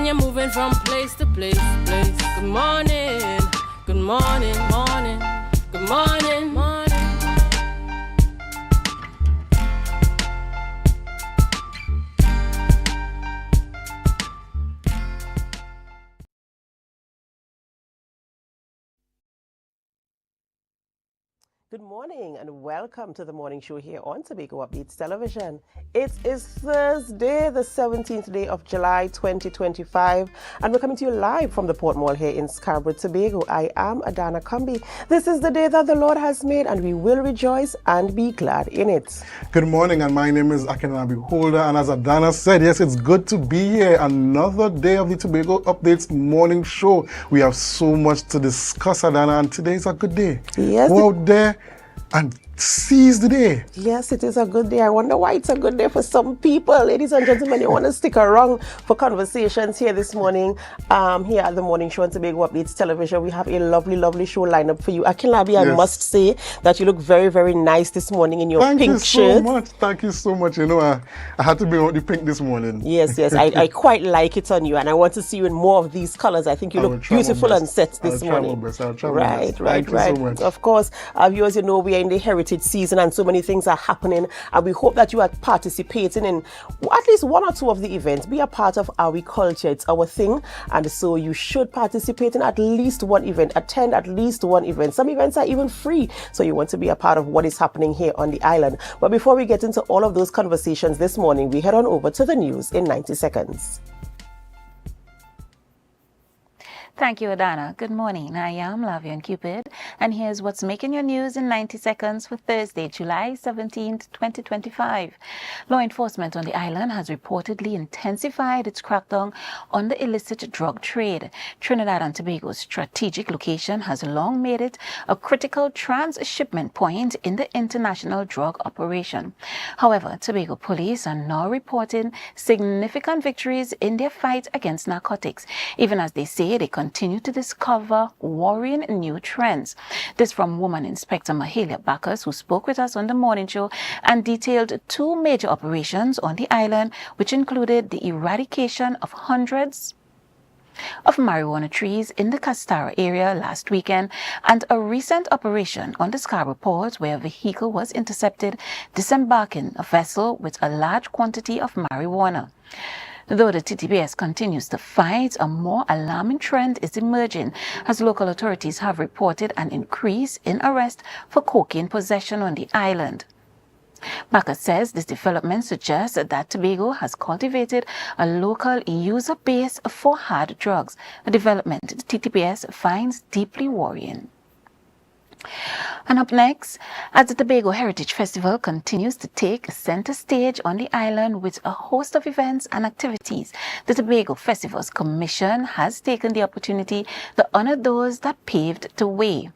you're moving from place to place, place. Good morning, good morning, morning, good morning, morning. Good morning and welcome to the morning show here on Tobago Updates Television. It is Thursday, the 17th day of July 2025, and we're coming to you live from the Port Mall here in Scarborough, Tobago. I am Adana Kumbi. This is the day that the Lord has made, and we will rejoice and be glad in it. Good morning, and my name is Akenabi Holder, and as Adana said, yes, it's good to be here. Another day of the Tobago Updates morning show. We have so much to discuss, Adana, and today is a good day. Yes. Go out there and seize the day. Yes, it is a good day. I wonder why it's a good day for some people. Ladies and gentlemen, you want to stick around for conversations here this morning. Here at the morning show on Tobago Updates Television, we have a lovely show lineup for you. Akinlabi, yes. I must say that you look very, very nice this morning in your pink shirt. Thank you so much. You know, I had to bring out the pink this morning. Yes, I quite like it on you, and I want to see you in more of these colors. I think you look beautiful on set this morning. I'll try my best. Right. Thank you so much. Of course, viewers, you know we are in the heritage season and so many things are happening, and we hope that you are participating in at least one or two of the events. Be a part of our culture. It's our thing, and so you should participate in at least one event, attend at least one event. Some events are even free, so you want to be a part of what is happening here on the island. But before we get into all of those conversations this morning, we head on over to the news in 90 seconds. Thank you, Adana. Good morning. I am Lavian Cupid, and here's what's making your news in 90 seconds for Thursday, July 17th, 2025. Law enforcement on the island has reportedly intensified its crackdown on the illicit drug trade. Trinidad and Tobago's strategic location has long made it a critical transshipment point in the international drug operation. However, Tobago police are now reporting significant victories in their fight against narcotics, even as they say they continue to discover worrying new trends. This from Woman Inspector Mahalia Bacchus, who spoke with us on the morning show and detailed two major operations on the island, which included the eradication of hundreds of marijuana trees in the Castara area last weekend, and a recent operation on the Scarborough port where a vehicle was intercepted disembarking a vessel with a large quantity of marijuana. Though the TTPS continues to fight, a more alarming trend is emerging as local authorities have reported an increase in arrests for cocaine possession on the island. Bacchus says this development suggests that Tobago has cultivated a local user base for hard drugs, a development the TTPS finds deeply worrying. And up next, as the Tobago Heritage Festival continues to take center stage on the island with a host of events and activities, the Tobago Festivals Commission has taken the opportunity to honor those that paved the way.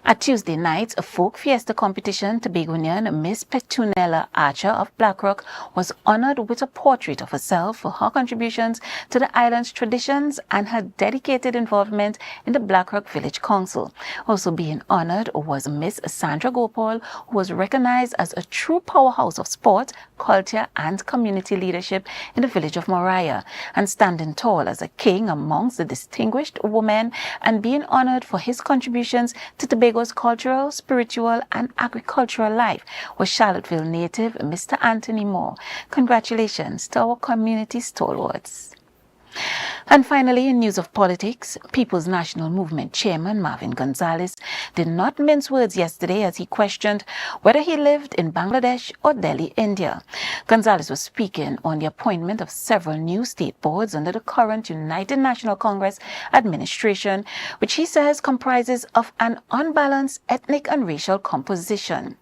At Tuesday night, a folk fiesta competition, Tobagonian Miss Petronella Archer of Blackrock was honored with a portrait of herself for her contributions to the island's traditions and her dedicated involvement in the Blackrock Village Council. Also being honored was Miss Sandra Gopal, who was recognized as a true powerhouse of sport, culture, and community leadership in the village of Moriah, and standing tall as a king amongst the distinguished women and being honored for his contributions to Tobago's cultural, spiritual, and agricultural life was Charlottesville native Mr. Anthony Moore. Congratulations to our community stalwarts. And finally, in news of politics, People's National Movement Chairman Marvin Gonzalez did not mince words yesterday as he questioned whether he lived in Bangladesh or Delhi, India. Gonzalez was speaking on the appointment of several new state boards under the current United National Congress administration, which he says comprises of an unbalanced ethnic and racial composition.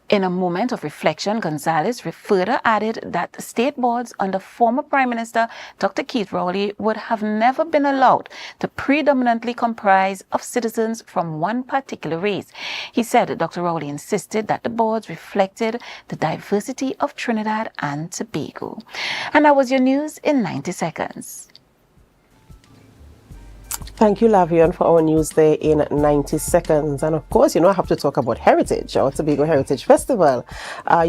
In a moment of reflection, Gonzalez further added that state boards under former Prime Minister Dr. Keith Rowley would have never been allowed to predominantly comprise of citizens from one particular race. He said that Dr. Rowley insisted that the boards reflected the diversity of Trinidad and Tobago. And that was your news in 90 seconds. Thank you, Lavian, for our news there in 90 seconds. And of course, I have to talk about Heritage, or Tobago Heritage Festival. I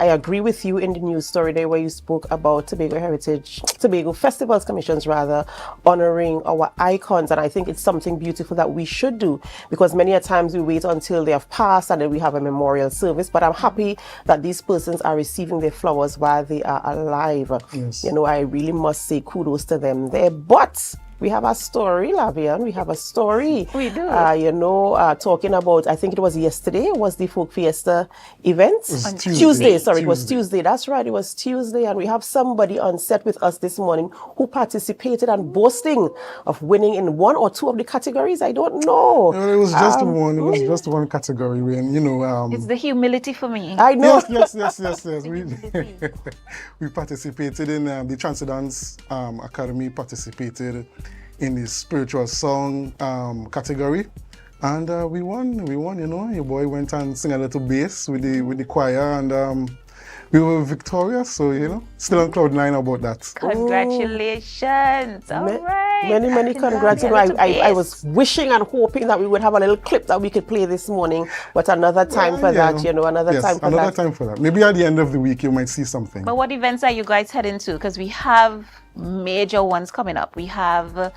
agree with you in the news story there where you spoke about Tobago Festivals Commissions rather, honoring our icons. And I think it's something beautiful that we should do, because many a times we wait until they have passed and then we have a memorial service. But I'm happy that these persons are receiving their flowers while they are alive. Yes. I really must say kudos to them there. But we have a story, Lavian. We have a story. We do. Talking about, I think it was yesterday, was the Folk Fiesta event? Tuesday. It was Tuesday. That's right, it was Tuesday. And we have somebody on set with us this morning who participated and boasting of winning in one or two of the categories. I don't know. It was just one. It was just one category. When it's the humility for me. I know. Yes. We participated in the Transcendence Academy participated in the spiritual song category, and we won. Your boy went and sang a little bass with the choir, and we were victorious. So still on cloud nine about that. Congratulations! All right. Many congrats. I was wishing and hoping that we would have a little clip that we could play this morning, but another time for that. Another time for that. Maybe at the end of the week you might see something. But what events are you guys heading to? Because we have major ones coming up. We have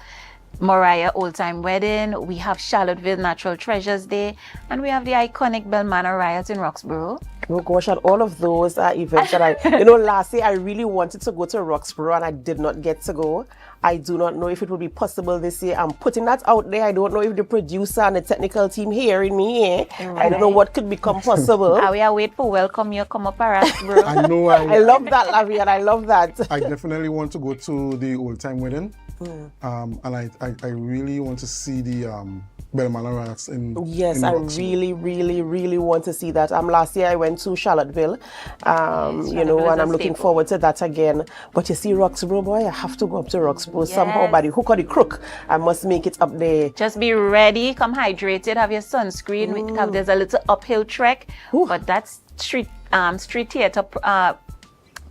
Mariah Old Time Wedding, we have Charlottesville Natural Treasures Day, and we have the iconic Belmana Riot in Roxborough. Oh gosh, and all of those are events that last year I really wanted to go to Roxborough and I did not get to go. I do not know if it will be possible this year. I'm putting that out there. I don't know if the producer and the technical team hearing me here. Right. I don't know what could become possible. We are waiting for welcome you come up Roxborough. I know. I love that, Lavian. I love that. I definitely want to go to the Old Time Wedding. And I really want to see the Belmana Riots in Yes, in I Roxborough. really want to see that. Last year I went to Charlottesville, and I'm looking forward to that again. But you see, Roxborough, boy, I have to go up to Roxborough somehow by the hook or the crook. I must make it up there. Just be ready, come hydrated, have your sunscreen. There's a little uphill trek, but that street theater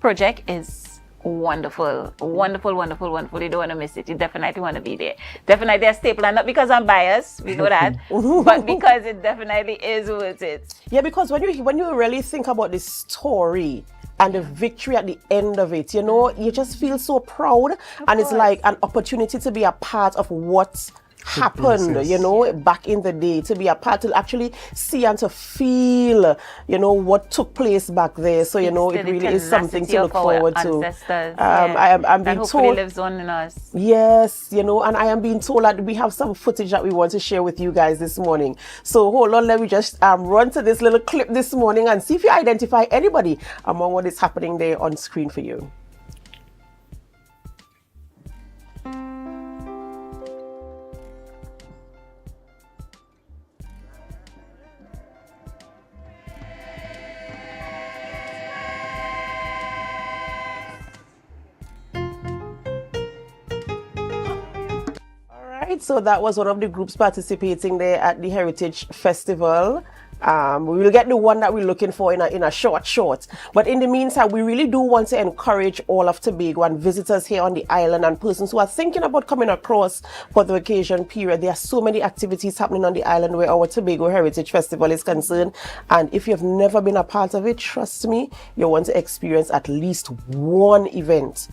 project is wonderful. You don't want to miss it. You definitely want to be there. Definitely a staple, and not because I'm biased, we know that, but because it definitely is worth it. Yeah, because when you really think about the story and the victory at the end of it, you just feel so proud, and it's like an opportunity to be a part of what happened, back in the day, to be a part, to actually see and to feel, what took place back there. So, it really is something to look forward to. I'm being told lives on in us. Yes, and I am being told that we have some footage that we want to share with you guys this morning. So hold on, let me just run to this little clip this morning and see if you identify anybody among what is happening there on screen for you. So that was one of the groups participating there at the Heritage Festival. We will get the one that we're looking for in a short. But in the meantime, we really do want to encourage all of Tobago and visitors here on the island and persons who are thinking about coming across for the vacation period. There are so many activities happening on the island where our Tobago Heritage Festival is concerned. And if you've never been a part of it, trust me, you want to experience at least one event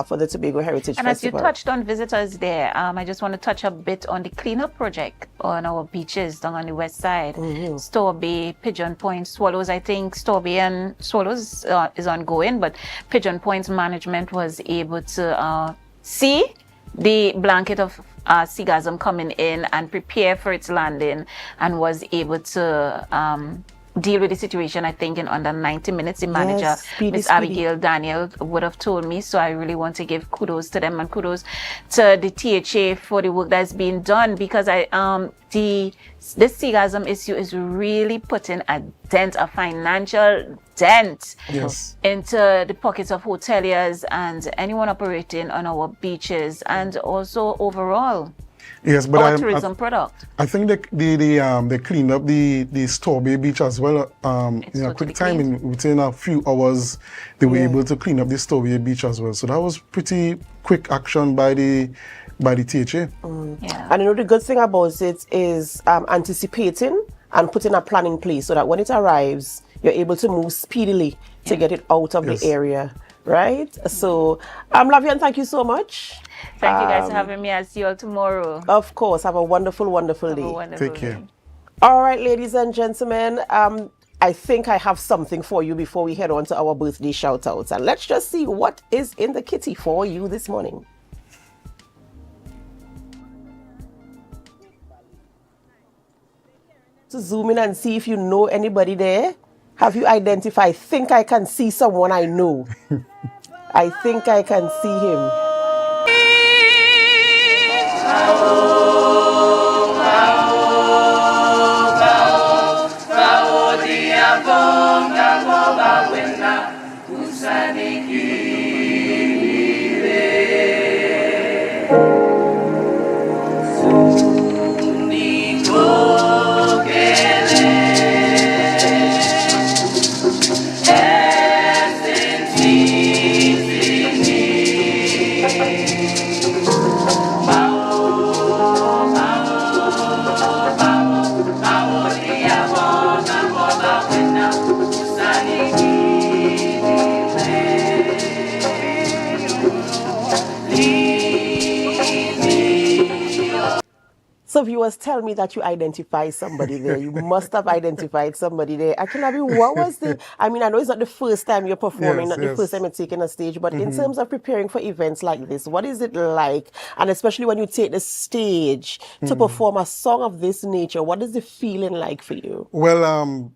for the Tobago Heritage Festival. And as you touched on visitors there, I just want to touch a bit on the cleanup project on our beaches down on the west side. Store Bay, Pigeon Point, Swallows. I think Store Bay and Swallows is ongoing, but Pigeon Point's management was able to see the blanket of seagasm coming in and prepare for its landing, and was able to deal with the situation, I think, in under 90 minutes. The manager, Miss Abigail Daniel, would have told me. So I really want to give kudos to them and kudos to the THA for the work that's being done, because this seagasm issue is really putting a financial dent into the pockets of hoteliers and anyone operating on our beaches, and also overall. Yes, but our tourism product. I think they cleaned up the Store Bay beach as well. In a quick time, within a few hours, they were able to clean up the Store Bay beach as well. So that was pretty quick action by the by the THA. Yeah. And you know, the good thing about it is anticipating and putting a plan in place so that when it arrives, you're able to move speedily to get it out of Yes. the area, right? So, Lavian, thank you so much. Thank you guys for having me. I'll see you all tomorrow. Of course, have a wonderful, wonderful Have day. a wonderful Take care. day. All right, ladies and gentlemen, I think I have something for you before we head on to our birthday shout-outs. And let's just see what is in the kitty for you this morning. To zoom in and see if you know anybody there. Have you identified? I think I can see someone I know. I think I can see him. So viewers, tell me that you identify somebody there. You must have identified somebody there. Akinabi, what was the, I mean, I know it's not the first time you're performing, not the first time you're taking a stage, but in terms of preparing for events like this, what is it like? And especially when you take the stage to perform a song of this nature, what is the feeling like for you? Well,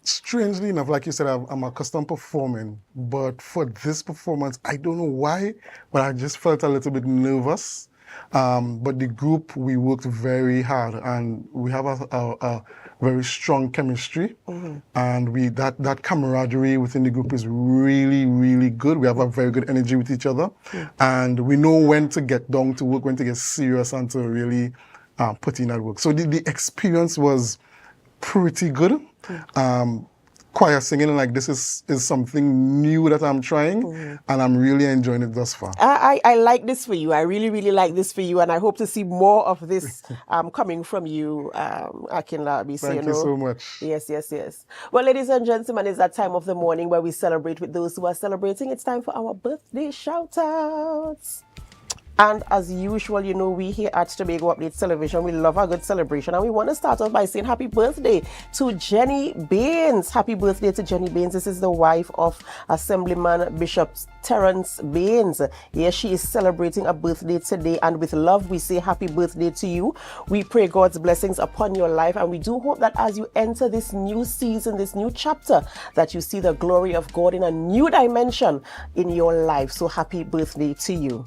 strangely enough, like you said, I'm accustomed performing, but for this performance, I don't know why, but I just felt a little bit nervous. But the group, we worked very hard, and we have a very strong chemistry, and that camaraderie within the group is really, really good. We have a very good energy with each other, and we know when to get down to work, when to get serious, and to really put in that work. So the experience was pretty good. Choir singing like this is something new that I'm trying, and I'm really enjoying it thus far. I like this for you. I really, really like this for you, and I hope to see more of this coming from you, Akinlabi. Thank you so much. Yes, yes, yes. Well, ladies and gentlemen, it's that time of the morning where we celebrate with those who are celebrating. It's time for our birthday shout-outs. And as usual, you know, we here at Tobago Updates Television, we love a good celebration. And we want to start off by saying happy birthday to Jenny Baines. Happy birthday to Jenny Baines. This is the wife of Assemblyman Bishop Terence Baines. Yes, she is celebrating a birthday today. And with love, we say happy birthday to you. We pray God's blessings upon your life. And we do hope that as you enter this new season, this new chapter, that you see the glory of God in a new dimension in your life. So happy birthday to you.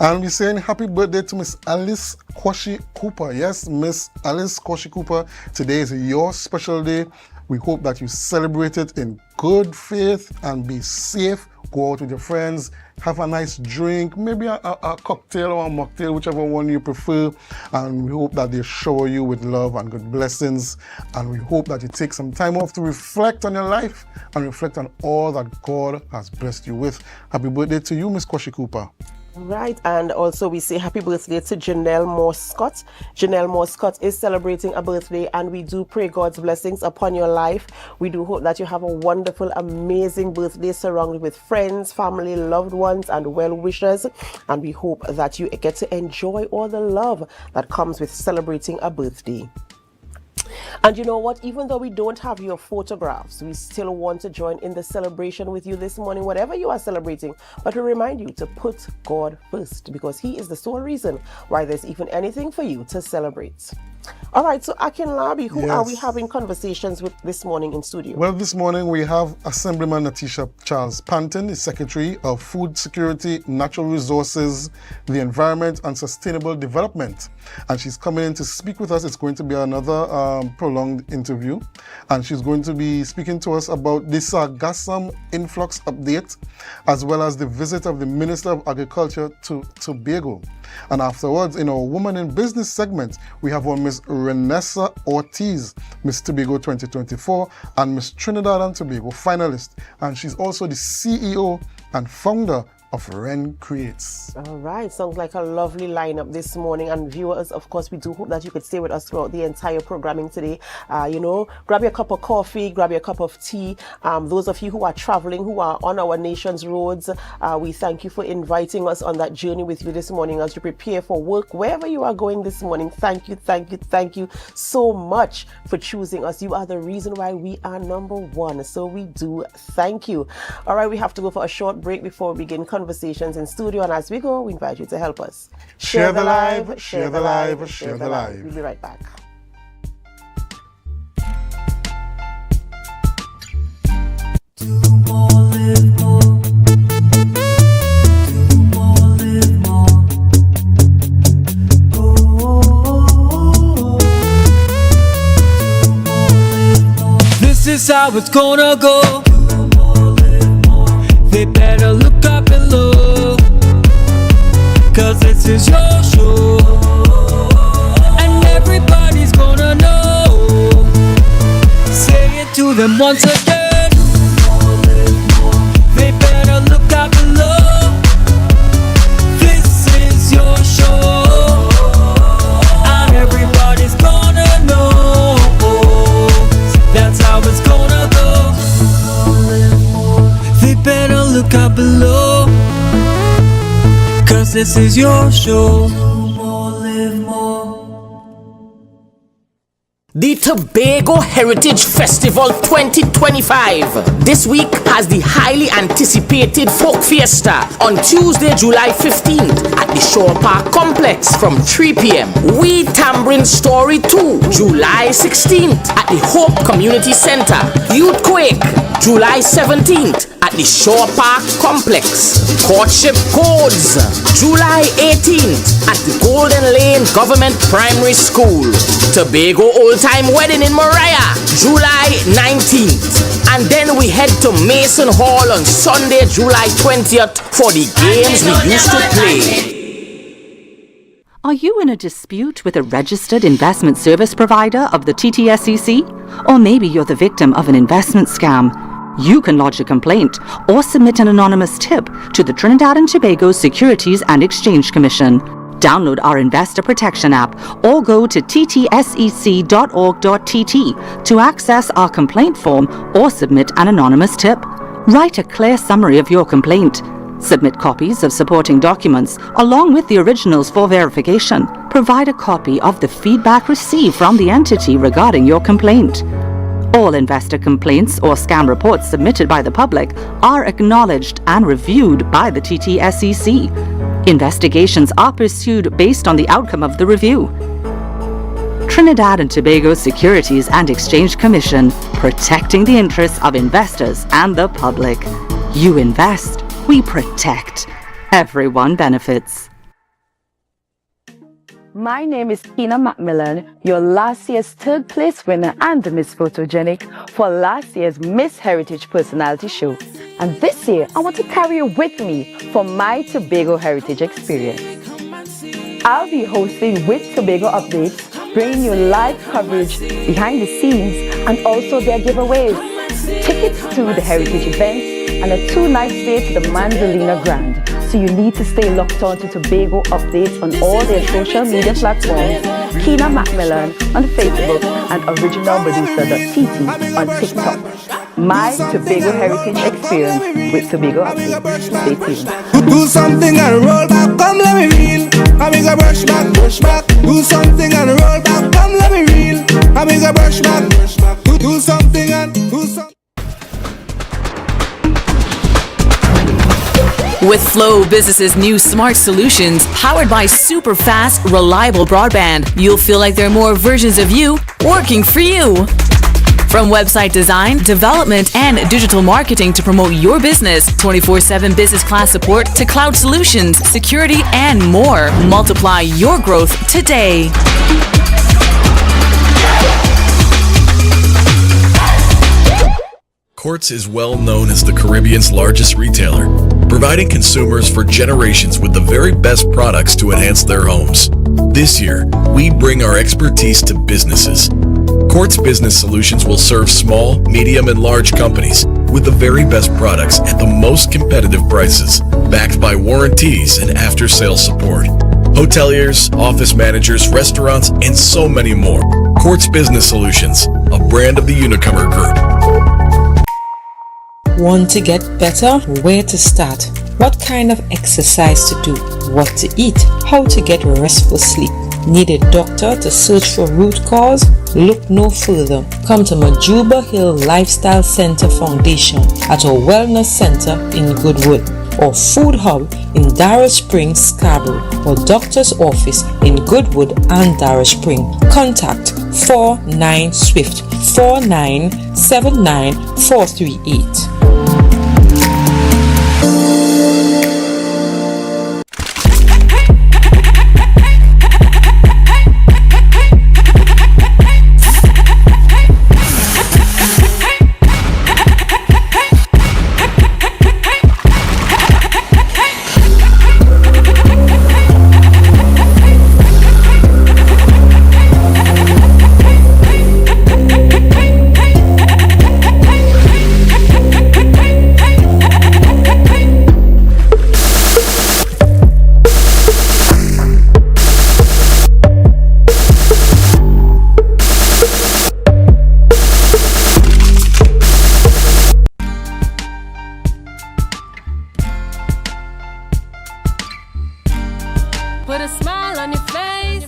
And we're saying happy birthday to Miss Alice Koshi Cooper. Yes, Miss Alice Koshi Cooper, today is your special day. We hope that you celebrate it in good faith and be safe. Go out with your friends, have a nice drink, maybe a cocktail or a mocktail, whichever one you prefer. And we hope that they shower you with love and good blessings. And we hope that you take some time off to reflect on your life and reflect on all that God has blessed you with. Happy birthday to you, Miss Koshi Cooper. Right, and also we say happy birthday to Janelle Moore Scott. Janelle Moore Scott is celebrating a birthday, and we do pray God's blessings upon your life. We do hope that you have a wonderful, amazing birthday surrounded with friends, family, loved ones, and well-wishers. And we hope that you get to enjoy all the love that comes with celebrating a birthday. And you know what? Even though we don't have your photographs, we still want to join in the celebration with you this morning, whatever you are celebrating. But we remind you to put God first, because He is the sole reason why there's even anything for you to celebrate. All right, so Akinlabi, who are we having conversations with this morning in studio? Well, this morning we have Assemblyman Natisha Charles Panton, the Secretary of Food Security, Natural Resources, the Environment and Sustainable Development. And she's coming in to speak with us. It's going to be another prolonged interview. And she's going to be speaking to us about the Sargassum influx update, as well as the visit of the Minister of Agriculture to Tobago. And afterwards, in our Woman in Business segment, we have one Miss Renessa Ortiz, Miss Tobago 2024, and Miss Trinidad and Tobago finalist. And she's also the CEO and founder of Ren Creates. All right, sounds like a lovely lineup this morning. And viewers, of course, we do hope that you could stay with us throughout the entire programming today. Grab your cup of coffee, grab your cup of tea. Those of you who are traveling, who are on our nation's roads, we thank you for inviting us on that journey with you this morning as you prepare for work, wherever you are going this morning. Thank you so much for choosing us. You are the reason why we are number one. So we do thank you. All right, we have to go for a short break before we begin conversations in studio, and as we go, we invite you to help us Share the live, share the live, share the live. We'll be right back. Do more, live more. Do more, live more. Oh, do more, live more. This is how it's gonna go. Do more, live more. They better look up below, 'cause this is your show, and everybody's gonna know. Say it to them once again. They better look out below. This is your show, and everybody's gonna know. That's how it's gonna go. They better look out below, 'cause this is your show. Do more, live more. The Tobago Heritage Festival 2025. This week has the highly anticipated Folk Fiesta on Tuesday, July 15th at the Shore Park Complex from 3 p.m. We Tambrin Story 2, July 16th at the Hope Community Center. Youth Quake, July 17th at the Shore Park Complex. Courtship Codes, July 18th at the Golden Lane Government Primary School. Tobago Old Time Wedding in Mariah, July 19th. And then we head to Mason Hall on Sunday, July 20th for the games we used to play. Are you in a dispute with a registered investment service provider of the TTSEC? Or maybe you're the victim of an investment scam? You can lodge a complaint or submit an anonymous tip to the Trinidad and Tobago Securities and Exchange Commission. Download our Investor Protection app or go to ttsec.org.tt to access our complaint form or submit an anonymous tip. Write a clear summary of your complaint. Submit copies of supporting documents along with the originals for verification. Provide a copy of the feedback received from the entity regarding your complaint. All investor complaints or scam reports submitted by the public are acknowledged and reviewed by the TTSEC. Investigations are pursued based on the outcome of the review. Trinidad and Tobago Securities and Exchange Commission, protecting the interests of investors and the public. You invest, we protect. Everyone benefits. My name is Tina Macmillan, your last year's third place winner and the Miss Photogenic for last year's Miss Heritage Personality Show. And this year, I want to carry you with me for my Tobago Heritage experience. I'll be hosting With Tobago Updates, bringing you live coverage behind the scenes and also their giveaways, tickets to the heritage events, and a 2-night stay to the Mandalina Grand. So you need to stay locked on to Tobago Updates on all their social media platforms, Kina Macmillan on Facebook and originalmedusa.tt on TikTok. My Tobago Heritage experience with Tobago Updates. Stay tuned. Do something and roll back, come let me reel. I make a brush back. Do something and roll back, come let me reel. I make a brush back. Do something and do something. With Flow Business's new smart solutions, powered by super fast, reliable broadband, you'll feel like there are more versions of you working for you. From website design, development, and digital marketing to promote your business, 24/7 business class support to cloud solutions, security, and more. Multiply your growth today. Quartz is well known as the Caribbean's largest retailer, providing consumers for generations with the very best products to enhance their homes. This year, we bring our expertise to businesses. Quartz Business Solutions will serve small, medium, and large companies, with the very best products at the most competitive prices, backed by warranties and after-sales support. Hoteliers, office managers, restaurants, and so many more. Quartz Business Solutions, a brand of the Unicomer Group. Want to get better? Where to start? What kind of exercise to do? What to eat? How to get restful sleep? Need a doctor to search for root cause? Look no further. Come to Majuba Hill Lifestyle Center Foundation at our Wellness Center in Goodwood, or Food Hub in Darrow Springs, Scarborough, or Doctor's Office in Goodwood and Darrow Spring. Contact 49 Swift 4979 438. Put a smile on your face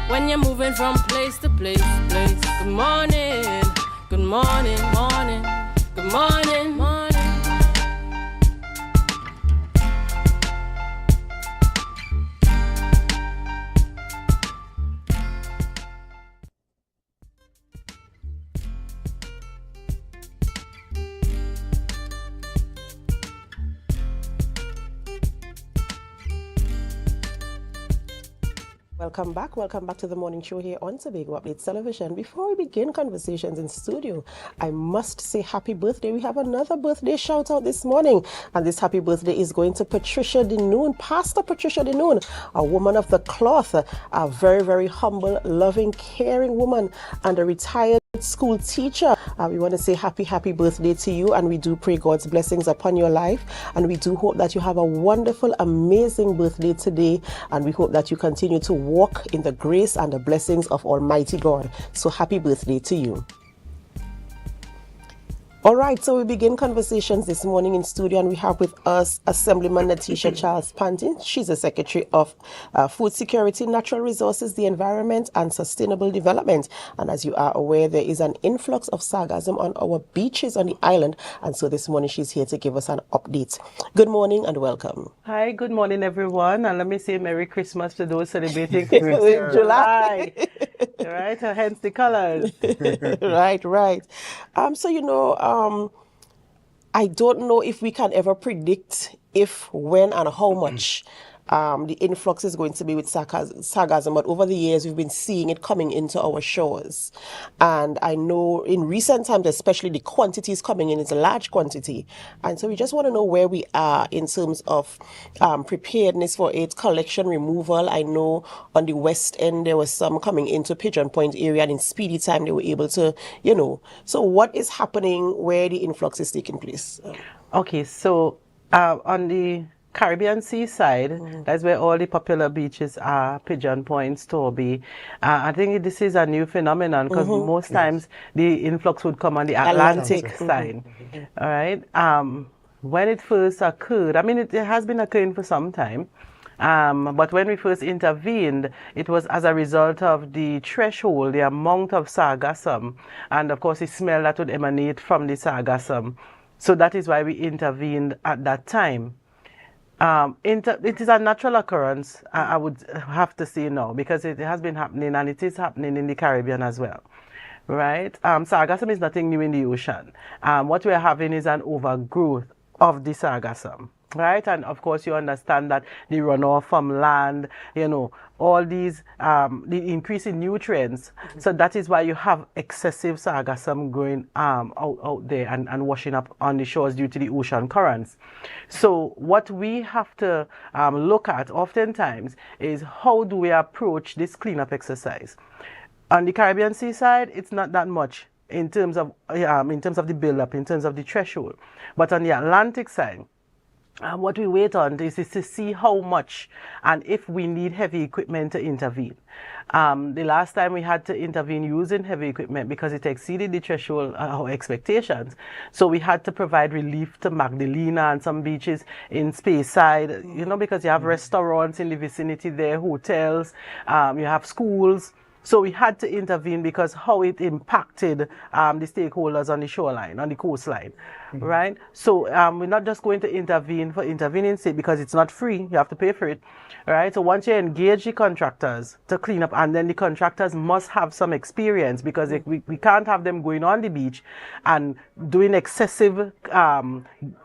when you're moving from place to place. Good morning, good morning, morning, good morning, morning. Welcome back to the morning show here on Tobago Updates Television. Before we begin conversations in studio, I must say happy birthday. We have another birthday shout out this morning, and this happy birthday is going to Patricia Denoon, Pastor Patricia Denoon, a woman of the cloth, a very, very humble, loving, caring woman, and a retired school teacher. We want to say happy birthday to you, and we do pray God's blessings upon your life, and we do hope that you have a wonderful, amazing birthday today, and we hope that you continue to walk in the grace and the blessings of Almighty God. So happy birthday to you. All right, so we begin conversations this morning in studio, and we have with us Assemblyman Natisha Charles Pantin. She's the Secretary of Food Security, Natural Resources, the Environment, and Sustainable Development. And as you are aware, there is an influx of sargassum on our beaches on the island, and so this morning she's here to give us an update. Good morning and welcome. Hi, good morning, everyone, and let me say Merry Christmas to those celebrating Christmas in July. Right, hence the colors. Right. I don't know if we can ever predict if, when, and how much the influx is going to be with sargassum, but over the years we've been seeing it coming into our shores. And I know in recent times, especially, the quantities coming in is a large quantity. And so we just want to know where we are in terms of preparedness for its collection, removal. I know on the west end there was some coming into Pigeon Point area, and in speedy time they were able to, So what is happening where the influx is taking place? Okay, so on the Caribbean seaside, that's where all the popular beaches are, Pigeon Point, Storby. I think this is a new phenomenon because most times the influx would come on the Atlantic side. All right. When it first occurred, I mean, it has been occurring for some time. But when we first intervened, it was as a result of the threshold, the amount of sargassum, and of course the smell that would emanate from the sargassum. So that is why we intervened at that time. It is a natural occurrence, I would have to say now, because it has been happening, and it is happening in the Caribbean as well, right? Sargassum is nothing new in the ocean. What we're having is an overgrowth of the sargassum, right? And of course you understand that the runoff from land, all these, the increase in nutrients. So that is why you have excessive sargassum going out there and washing up on the shores due to the ocean currents. So what we have to look at oftentimes is how do we approach this cleanup exercise. On the Caribbean seaside, it's not that much. in terms of the build-up, in terms of the threshold. But on the Atlantic side, what we wait on is to see how much and if we need heavy equipment to intervene. The last time we had to intervene using heavy equipment because it exceeded the threshold, our expectations. So we had to provide relief to Magdalena and some beaches in Speyside, you know, because you have restaurants in the vicinity there, hotels, you have schools. So we had to intervene because how it impacted the stakeholders on the shoreline, on the coastline, right? So we're not just going to intervene for intervening sake because it's not free. You have to pay for it, right? So once you engage the contractors to clean up, and then the contractors must have some experience because we can't have them going on the beach and doing excessive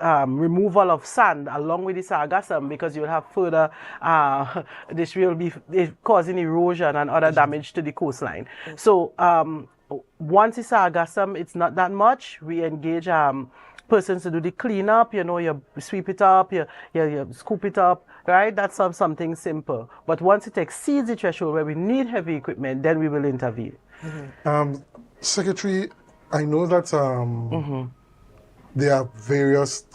removal of sand along with the sargassum because you'll have further, this will be causing erosion and other damage to the coastline. So once it's sargassum, it's not that much. We engage persons to do the cleanup, you know, you sweep it up, you scoop it up, right? That's something simple. But once it exceeds the threshold where we need heavy equipment, then we will intervene. Secretary, I know that there are various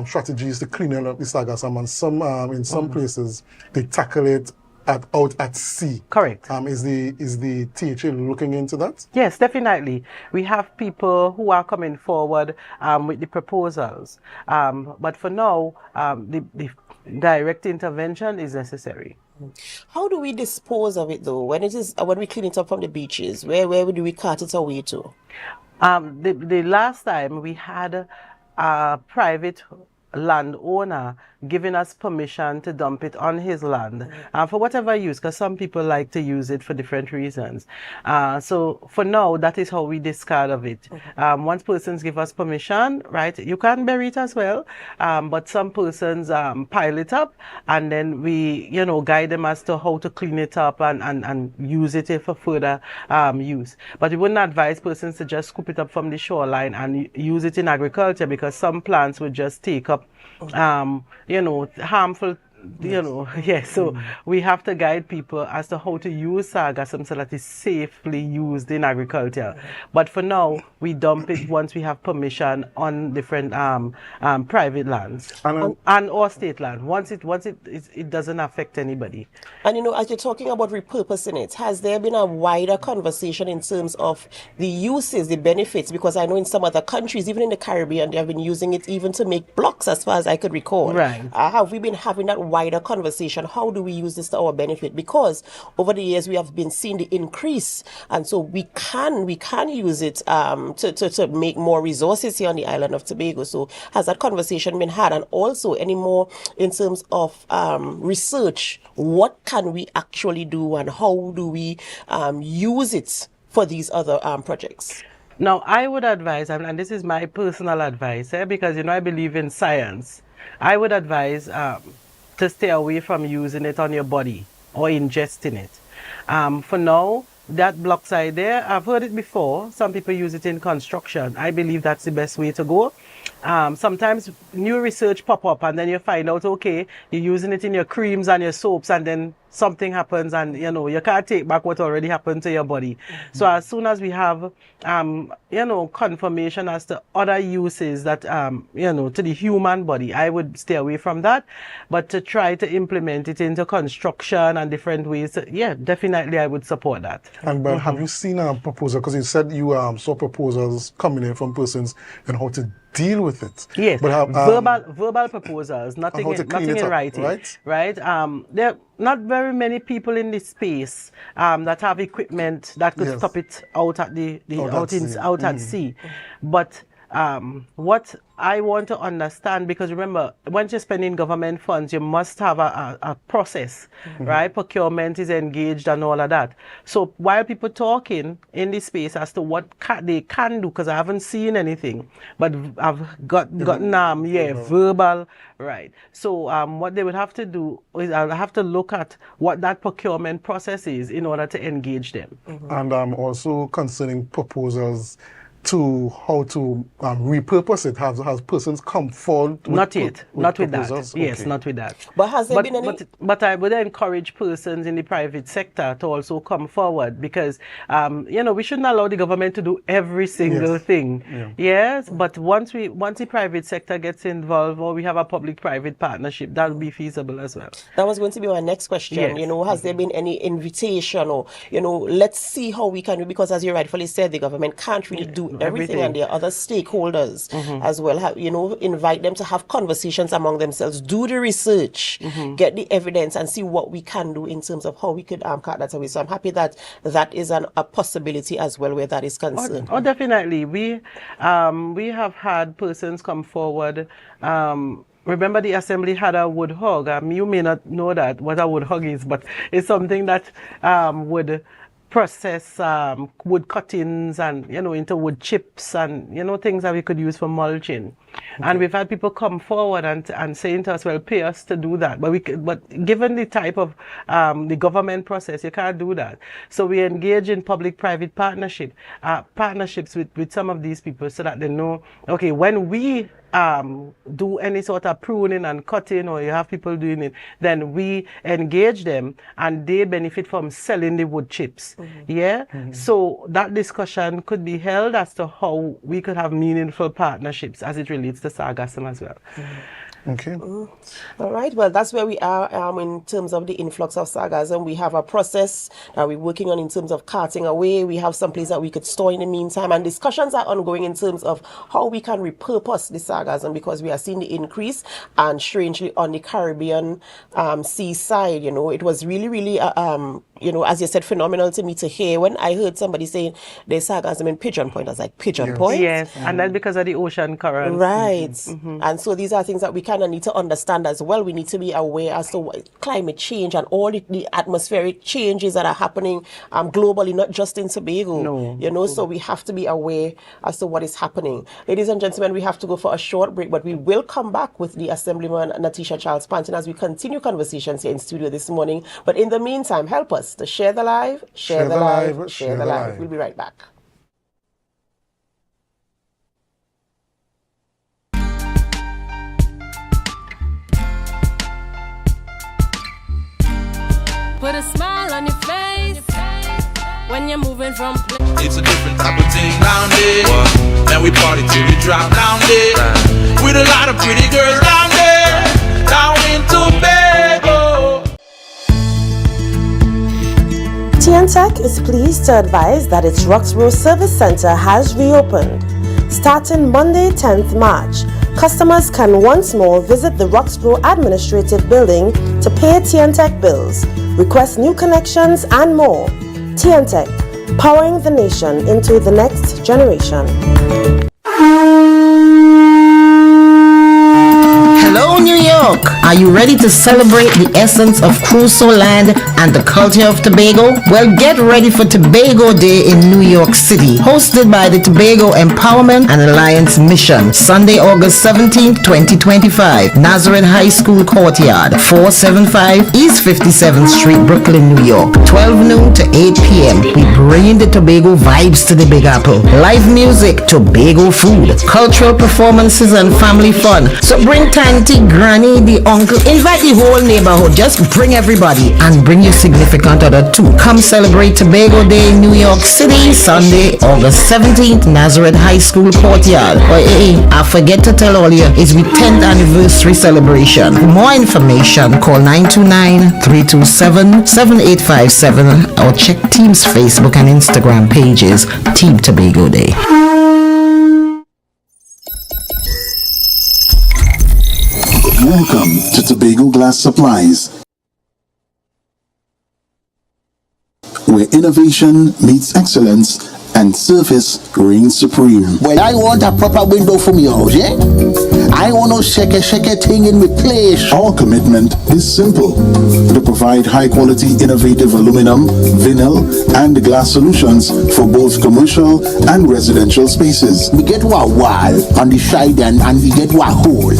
strategies to clean up the sargassum, and some in some places they tackle it out at sea. Correct. Is the THA looking into that? Yes, definitely. We have people who are coming forward with the proposals. But for now, the direct intervention is necessary. How do we dispose of it though? When we clean it up from the beaches, where do we cart it away to? The last time we had a private landowner giving us permission to dump it on his land for whatever use, because some people like to use it for different reasons. So for now, that is how we discard of it. Once persons give us permission, right, you can bury it as well, but some persons pile it up, and then we, you know, guide them as to how to clean it up and use it for further use. But we wouldn't advise persons to just scoop it up from the shoreline and use it in agriculture, because some plants would just take up you know, harmful, you know, so we have to guide people as to how to use sargassum so that it's safely used in agriculture. But for now, we dump it once we have permission on different private lands and or state land. Once it doesn't affect anybody. And you know, as you're talking about repurposing it, has there been a wider conversation in terms of the uses, the benefits? Because I know in some other countries, even in the Caribbean, they have been using it even to make blocks, as far as I could recall. Right. Have we been having that wider conversation? How do we use this to our benefit? Because over the years we have been seeing the increase, and so we can use it to make more resources here on the island of Tobago. So has that conversation been had? And also any more in terms of research, what can we actually do and how do we use it for these other projects? Now, I would advise, and this is my personal advice, because, you know, I believe in science. I would advise to stay away from using it on your body or ingesting it. For now, that block side there, I've heard it before. Some people use it in construction. I believe that's the best way to go. Sometimes new research pop up and then you find out, okay, you're using it in your creams and your soaps, and then something happens and, you know, you can't take back what already happened to your body. So as soon as we have, you know, confirmation as to other uses that, you know, to the human body, I would stay away from that. But to try to implement it into construction and different ways, yeah, definitely I would support that. And but have you seen a proposal? Because you said you saw proposals coming in from persons and how to deal with it. Yes, but verbal proposals, nothing in writing, right? There are not very many people in this space that have equipment that could stop it out at out at sea. But what I want to understand, because remember, once you're spending government funds, you must have a process, right? Procurement is engaged and all of that. So while people talking in this space as to what they can do, because I haven't seen anything, but I've gotten verbal, right? So what they would have to do is I'll have to look at what that procurement process is in order to engage them. And also concerning proposals, to how to repurpose it? Has persons come forward? Not yet. Not with that. proposals? Yes, Okay. not with that. But has there been any? But I would encourage persons in the private sector to also come forward because, we shouldn't allow the government to do every single thing. Yeah. Yes, but once the private sector gets involved or we have a public-private partnership, that will be feasible as well. That was going to be my next question. Yes. Has there been any invitation or, let's see how we can do, because as you rightfully said, the government can't really do everything, and there are other stakeholders as well. Invite them to have conversations among themselves, do the research, get the evidence, and see what we can do in terms of how we could cut that away. So I'm happy that that is a possibility as well where that is concerned. Oh, definitely. We have had persons come forward. Remember the assembly had a wood hog. You may not know that what a wood hog is, but it's something that would process wood cuttings and into wood chips and things that we could use for mulching. And we've had people come forward and saying to us, well, pay us to do that. But given the type of the government process, you can't do that. So we engage in public-private partnerships with some of these people so that they know, okay, when we do any sort of pruning and cutting, or you have people doing it, then we engage them and they benefit from selling the wood chips. So that discussion could be held as to how we could have meaningful partnerships as it relates to sargassum as well. Okay. All right. Well, that's where we are in terms of the influx of sargassum. We have a process that we're working on in terms of carting away. We have some place that we could store in the meantime, and discussions are ongoing in terms of how we can repurpose the sargassum, because we are seeing the increase. And strangely, on the Caribbean seaside, it was really, really, as you said, phenomenal to me to hear. When I heard somebody saying there's sargassum in Pigeon Point, I was like, Pigeon Point? Yes, and that's because of the ocean current. Right. And so these are things that we kind of need to understand as well. We need to be aware as to what climate change and all the atmospheric changes that are happening globally, not just in Tobago. So we have to be aware as to what is happening. Ladies and gentlemen, we have to go for a short break, but we will come back with the Assemblyman Natisha Charles Panton as we continue conversations here in studio this morning. But in the meantime, help us to share the live, share the live, share the live. We'll be right back. Put a smile on your face when you're moving from place. It's a different type of thing down there. And we party till we drop down there. With a lot of pretty girls down there. Down in Tobago. TNTech is pleased to advise that its Roxborough Service Center has reopened. Starting Monday, 10th March, customers can once more visit the Roxborough Administrative Building to pay TNTech bills, request new connections, and more. TNTech, powering the nation into the next generation. Hello, New York! Are you ready to celebrate the essence of Crusoe land and the culture of Tobago? Well, get ready for Tobago Day in New York City, hosted by the Tobago Empowerment and Alliance Mission, Sunday, August 17th, 2025, Nazareth High School Courtyard, 475 East 57th Street, Brooklyn, New York, 12 noon to 8 p.m. We bring the Tobago vibes to the Big Apple. Live music, Tobago food, cultural performances, and family fun. So bring Tanty, Granny, the uncle, invite the whole neighborhood. Just bring everybody and bring your significant other too. Come celebrate Tobago Day in New York City, Sunday, August 17th, Nazareth High School Courtyard. I forget to tell all you, it's the 10th anniversary celebration. For more information, call 929-327-7857 or check Team's Facebook and Instagram pages, Team Tobago Day. Welcome to Tobago Glass Supplies, where innovation meets excellence and service reigns supreme. Well, I want a proper window from your house, yeah? I want no shake thing in with place. Our commitment is simple: to provide high quality, innovative aluminum, vinyl, and glass solutions for both commercial and residential spaces. We get one wall on the side and we get one hole.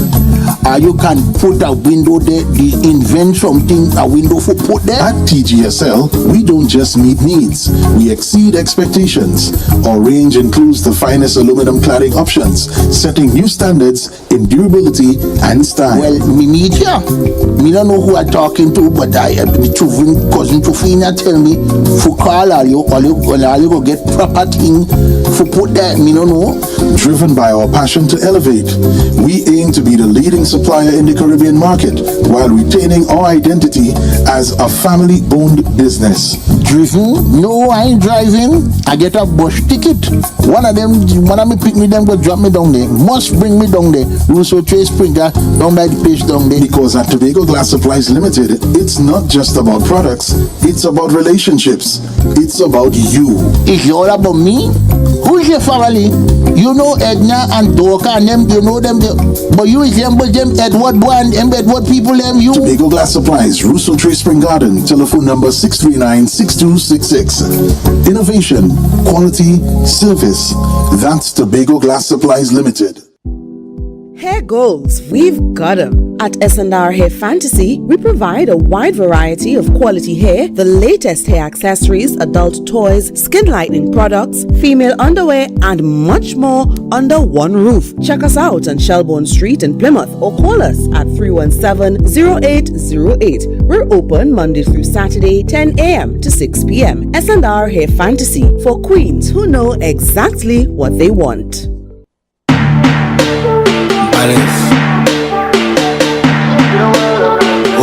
you can put a window there, invent something, a window for put there. At TGSL, we don't just meet needs, we exceed expectations. Our range includes the finest aluminum cladding options, setting new standards in durability and style. Well, me meet ya. Me don't know who I'm talking to, but cousin Tufina tell me for call all you go get proper thing for put that. Me don't know. Driven by our passion to elevate, we aim to be the leading supplier in the Caribbean market while retaining our identity as a family-owned business. Driven? No, I ain't driving. I get a bus ticket. One of me pick me them go drop me down there. Must bring me down there. Russo Trace Springer down by the place down there. Because at Tobago Glass Supplies Limited, it's not just about products, it's about relationships. It's about you. It's all about me? Who's your family? You know Edna and Dorka and them, you know them, but you resemble them Edward boy and them Edward people them you. Tobago Glass Supplies, Russo Trace Spring Garden, telephone number 639-6266. Innovation, quality, service. That's Tobago Glass Supplies Limited. Hair goals, we've got 'em. At S&R Hair Fantasy, we provide a wide variety of quality hair, the latest hair accessories, adult toys, skin lightening products, female underwear, and much more under one roof. Check us out on Shelbourne Street in Plymouth or call us at 317-0808. We're open Monday through Saturday, 10 a.m. to 6 p.m. S&R Hair Fantasy for queens who know exactly what they want.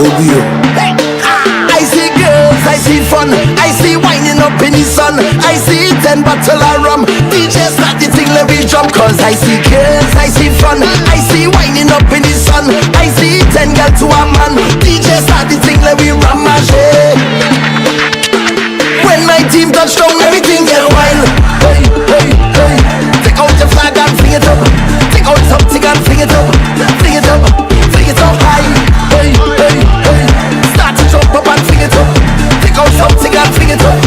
Hey, I see girls, I see fun, I see winding up in the sun, I see 10 bottle of rum, DJ start the thing, let me jump. Cause I see girls, I see fun, I see winding up in the sun, I see 10 girls to a man, DJ start the thing, let me rum my shit. When my team touch down, everything get wild. Hey, hey, hey, take out your flag and fling it up, take out something and fling it up, fling it up, fling it up high. Hey, hey, hey, start to jump up and fling it up, take out something and fling it up.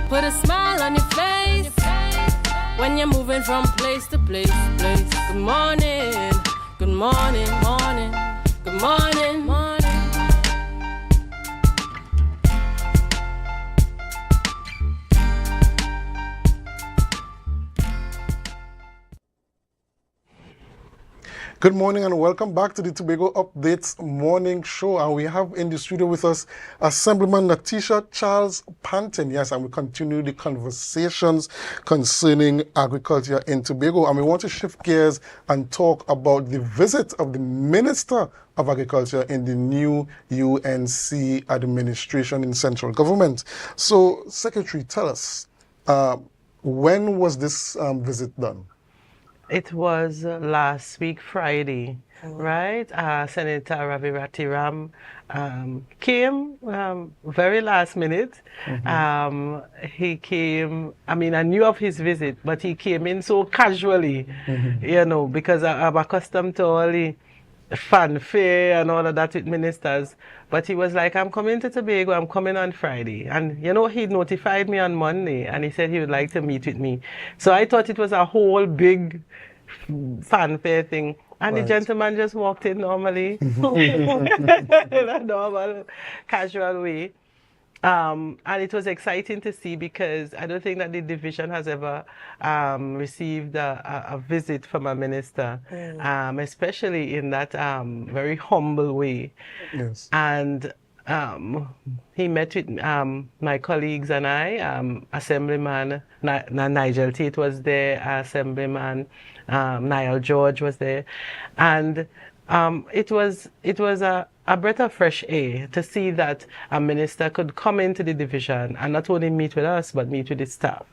Put a smile on your face when you're moving from place to place. Good morning, good morning, morning, good morning, morning. Good morning and welcome back to the Tobago Updates morning show. And we have in the studio with us Assemblyman Natisha Charles Panton. Yes, and we continue the conversations concerning agriculture in Tobago. And we want to shift gears and talk about the visit of the Minister of Agriculture in the new UNC administration in central government. So, Secretary, tell us, when was this visit done? It was last week, Friday, right? Senator Ravi Ratiram came very last minute. He came, I mean, I knew of his visit, but he came in so casually, you know, because I'm accustomed to all the fanfare and all of that with ministers. But he was like, I'm coming to Tobago, I'm coming on Friday. And, you know, he notified me on Monday and he said he would like to meet with me. So I thought it was a whole big fanfare thing. And the gentleman just walked in normally, in a normal, casual way. And it was exciting to see because I don't think that the division has ever received a visit from a minister, especially in that very humble way. Yes. And he met with my colleagues and I, Assemblyman Nigel Tate was there, Assemblyman Niall George was there, and it was a breath of fresh air to see that a minister could come into the division and not only meet with us but meet with the staff.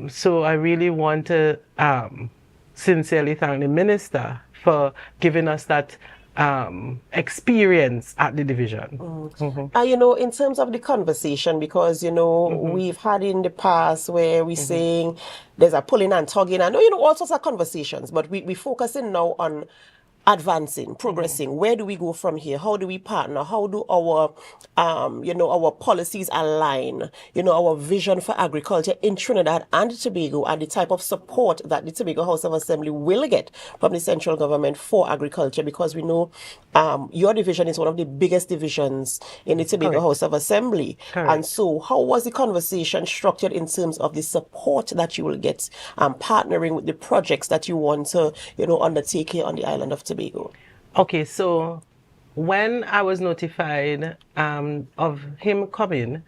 So I really want to sincerely thank the minister for giving us that experience at the division. You know, in terms of the conversation, because, you know, we've had in the past where we're saying there's a pulling and tugging and, you know, all sorts of conversations, but we're focusing now on advancing, progressing. Where do we go from here? How do we partner? How do our, you know, our policies align? You know, our vision for agriculture in Trinidad and Tobago, and the type of support that the Tobago House of Assembly will get from the central government for agriculture, because we know your division is one of the biggest divisions in the Tobago House of Assembly. And so how was the conversation structured in terms of the support that you will get, partnering with the projects that you want to, you know, undertake here on the island of Tobago? Okay, so when I was notified of him coming,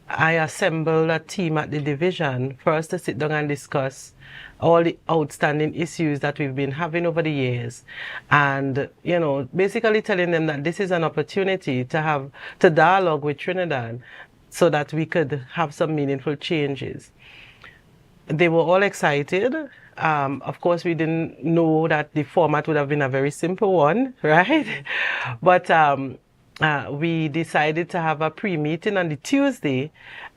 I assembled a team at the division for us to sit down and discuss all the outstanding issues that we've been having over the years, and, you know, basically telling them that this is an opportunity to dialogue with Trinidad so that we could have some meaningful changes. They were all excited. Of course, we didn't know that the format would have been a very simple one, right? But we decided to have a pre-meeting on the Tuesday,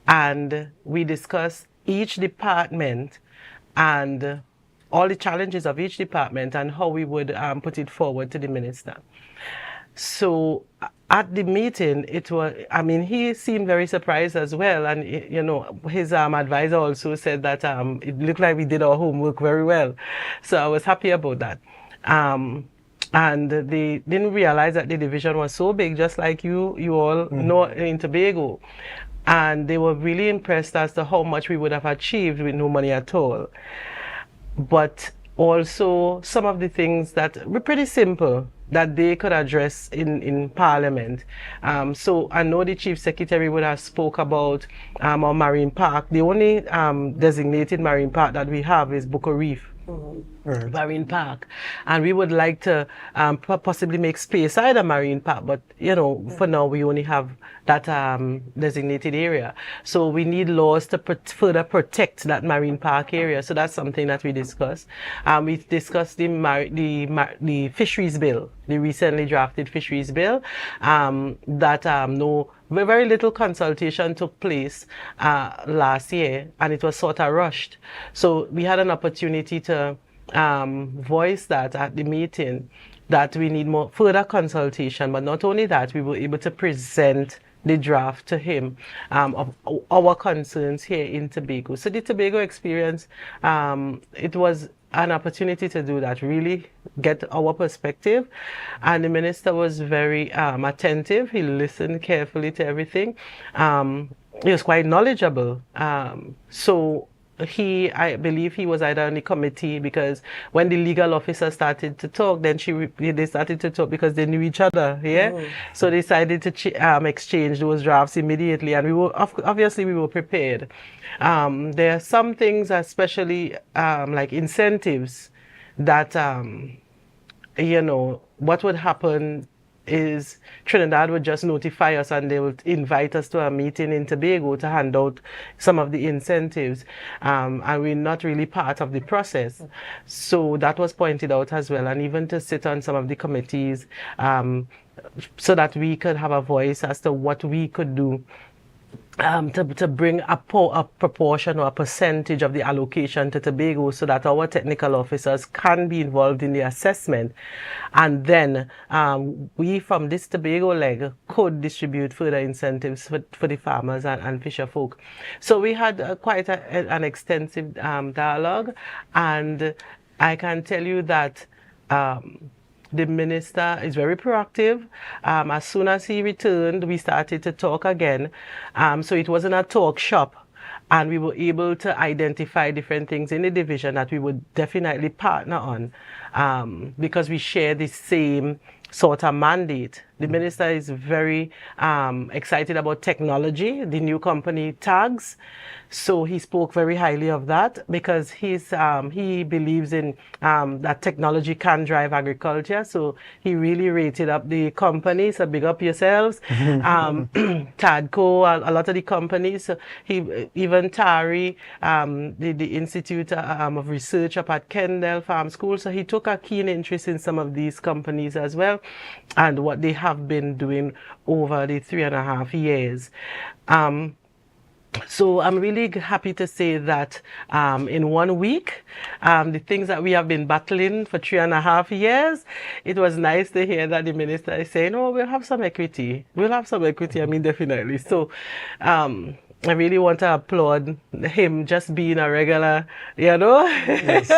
and we discussed each department and all the challenges of each department and how we would put it forward to the minister. So at the meeting, it was, I mean, he seemed very surprised as well. And, you know, his advisor also said that it looked like we did our homework very well. So I was happy about that. And they didn't realize that the division was so big, just like you all know in Tobago. And they were really impressed as to how much we would have achieved with no money at all. But also some of the things that were pretty simple that they could address in Parliament. So I know the Chief Secretary would have spoke about our marine park. The only designated marine park that we have is Bucko Reef Marine Park. And we would like to possibly make space at a marine park, but, you know, for now we only have that designated area. So we need laws to further protect that marine park area. So that's something that we discussed. We discussed the fisheries bill, the recently drafted fisheries bill, that very little consultation took place last year, and it was sort of rushed. So we had an opportunity to voice that at the meeting, that we need more further consultation. But not only that, we were able to present the draft to him of our concerns here in Tobago. So the Tobago experience, it was an opportunity to do that, really get our perspective. And the minister was very attentive. He listened carefully to everything. He was quite knowledgeable. So I believe he was either on the committee, because when the legal officer started to talk, then they started to talk because they knew each other, yeah? So they decided to exchange those drafts immediately, and we were obviously we were prepared. There are some things, especially like incentives, that you know, what would happen is Trinidad would just notify us and they would invite us to a meeting in Tobago to hand out some of the incentives, and we're not really part of the process. So that was pointed out as well, and even to sit on some of the committees so that we could have a voice as to what we could do to bring a proportion or a percentage of the allocation to Tobago, so that our technical officers can be involved in the assessment. And then we from this Tobago leg could distribute further incentives for the farmers and fisher folk. So we had quite an extensive dialogue, and I can tell you that the minister is very proactive. As soon as he returned, we started to talk again. So it wasn't a talk shop, and we were able to identify different things in the division that we would definitely partner on. because we share the same sort of mandate. The minister is very excited about technology, the new company tags. So he spoke very highly of that because he believes in that technology can drive agriculture. So he really rated up the company. So big up yourselves. Tadco, a lot of the companies. So even TARI, the Institute of Research up at Kendall Farm School. So he took a keen interest in some of these companies as well and what they have been doing over the 3.5 years. So I'm really happy to say that in 1 week, the things that we have been battling for 3.5 years, it was nice to hear that the minister is saying, oh, we'll have some equity. We'll have some equity, I mean, definitely. So I really want to applaud him just being a regular, Yes,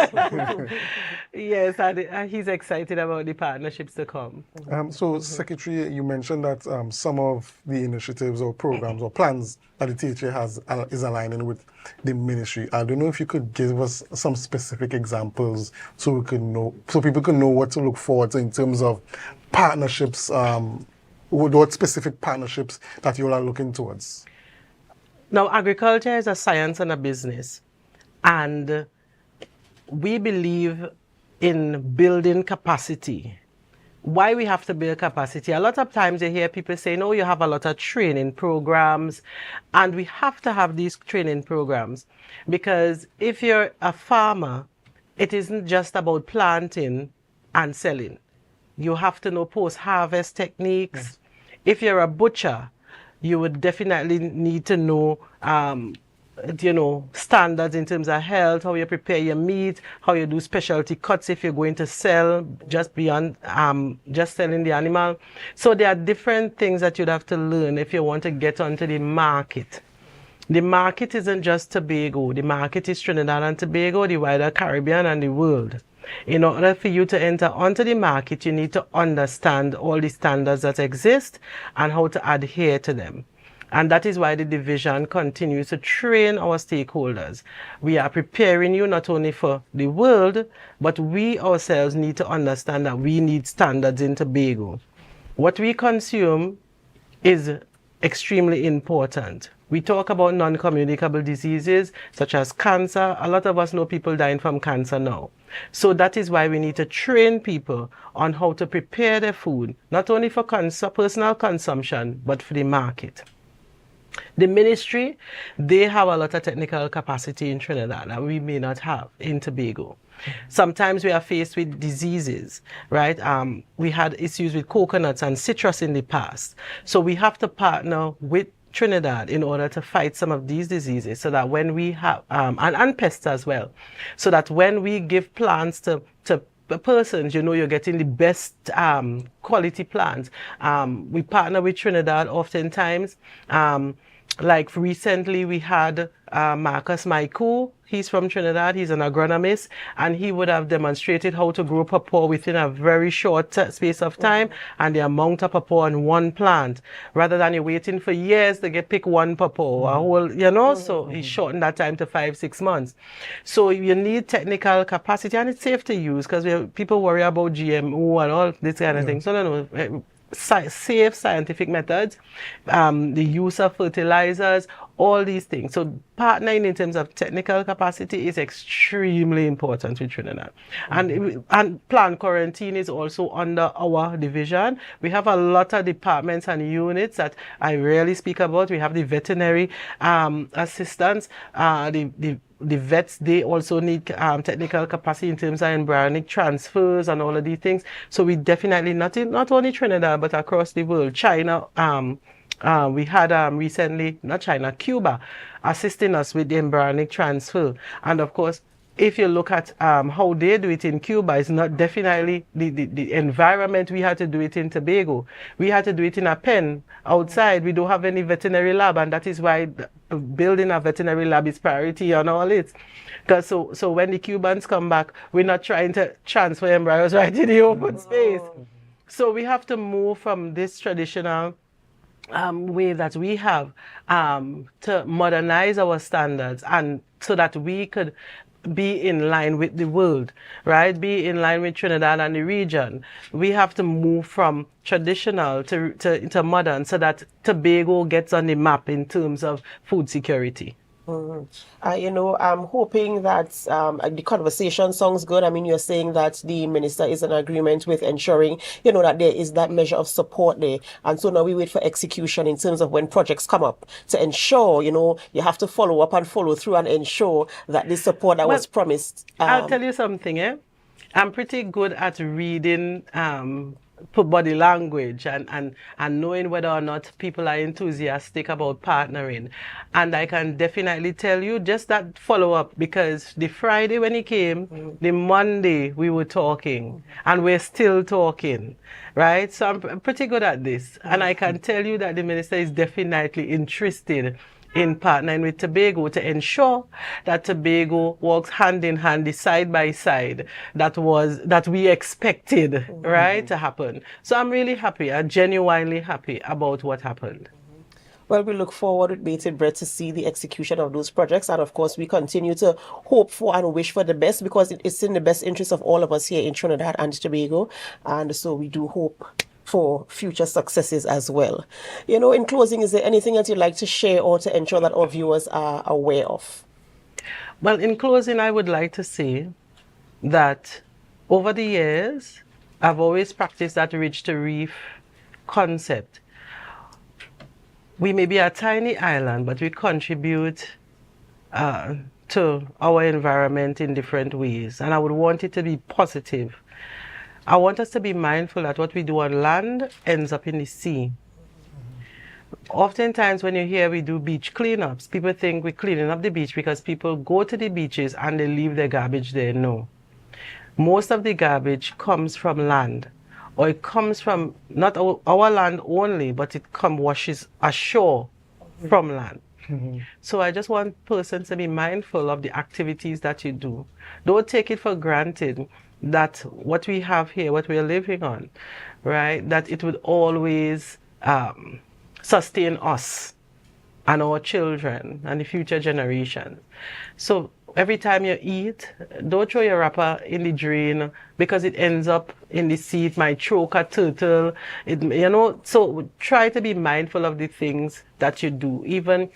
yes, and he's excited about the partnerships to come. So, Secretary, you mentioned that some of the initiatives or programs or plans that the THA has is aligning with the ministry. I don't know if you could give us some specific examples so we could know, so people can know what to look forward to in terms of partnerships. What specific partnerships that you all are looking towards? Now, agriculture is a science and a business, and we believe in building capacity. Why we have to build capacity? A lot of times you hear people saying, oh, you have a lot of training programs, and we have to have these training programs because if you're a farmer, it isn't just about planting and selling. You have to know post-harvest techniques. Yes. If you're a butcher, you would definitely need to know, standards in terms of health, how you prepare your meat, how you do specialty cuts if you're going to sell just beyond just selling the animal. So there are different things that you'd have to learn if you want to get onto the market. The market isn't just Tobago. The market is Trinidad and Tobago, the wider Caribbean, and the world. In order for you to enter onto the market, you need to understand all the standards that exist and how to adhere to them. And that is why the division continues to train our stakeholders. We are preparing you not only for the world, but we ourselves need to understand that we need standards in Tobago. What we consume is extremely important. We talk about non-communicable diseases such as cancer. A lot of us know people dying from cancer now. So that is why we need to train people on how to prepare their food, not only for personal consumption, but for the market. The ministry, they have a lot of technical capacity in Trinidad that we may not have in Tobago. Sometimes we are faced with diseases, right? We had issues with coconuts and citrus in the past. So we have to partner with Trinidad in order to fight some of these diseases so that when we have, and pests as well, so that when we give plants to persons, you're getting the best quality plants. We partner with Trinidad oftentimes. Like recently we had Marcus Maiku. He's from Trinidad. He's an agronomist, and he would have demonstrated how to grow pawpaw within a very short space of time and the amount of pawpaw on one plant, rather than you waiting for years to pick one pawpaw, a whole, so he shortened that time to 5-6 months. So you need technical capacity, and it's safe to use because people worry about GMO and all this kind of thing. So no. Safe scientific methods, the use of fertilizers, all these things. So partnering in terms of technical capacity is extremely important with Trinidad. And plant quarantine is also under our division. We have a lot of departments and units that I rarely speak about. We have the veterinary assistants, the vets, they also need technical capacity in terms of embryonic transfers and all of these things. So we definitely, not only Trinidad, but across the world. China, we had recently, not China, Cuba, assisting us with the embryonic transfer. And of course, if you look at how they do it in Cuba, it's not definitely the environment we had to do it in Tobago. We had to do it in a pen outside. We don't have any veterinary lab, and that is why building a veterinary lab is priority on all it. Because so when the Cubans come back, we're not trying to transfer embryos right in the open space. So we have to move from this traditional way that we have to modernize our standards, and so that we could be in line with the world, right? Be in line with Trinidad and the region. We have to move from traditional to modern so that Tobago gets on the map in terms of food security. I'm hoping that the conversation sounds good. I mean, you're saying that the minister is in agreement with ensuring, that there is that measure of support there. And so now we wait for execution in terms of when projects come up to ensure, you have to follow up and follow through and ensure that the support that was promised. I'll tell you something, I'm pretty good at reading body language and knowing whether or not people are enthusiastic about partnering. And I can definitely tell you just that follow-up, because the Friday when he came, the Monday we were talking, and we're still talking, right? So I'm pretty good at this. And I can tell you that the minister is definitely interested in partnering with Tobago to ensure that Tobago walks hand in hand, side by side, that we expected, right, to happen. So I'm really happy, I'm genuinely happy about what happened. Well, we look forward with bated breath to see the execution of those projects. And of course, we continue to hope for and wish for the best, because it's in the best interest of all of us here in Trinidad and Tobago. And so we do hope for future successes as well. In closing, is there anything that you'd like to share or to ensure that our viewers are aware of? Well, in closing, I would like to say that over the years, I've always practiced that ridge to reef concept. We may be a tiny island, but we contribute to our environment in different ways. And I would want it to be positive. I want us to be mindful that what we do on land ends up in the sea. Oftentimes when you hear we do beach cleanups, people think we're cleaning up the beach because people go to the beaches and they leave their garbage there. No. Most of the garbage comes from land, or it comes from not our land only, but it washes ashore from land. So I just want persons to be mindful of the activities that you do. Don't take it for granted that what we have here, what we're living on, right, that it would always sustain us and our children and the future generations. So every time you eat, don't throw your wrapper in the drain because it ends up in the sea. It might choke a turtle, so try to be mindful of the things that you do. Even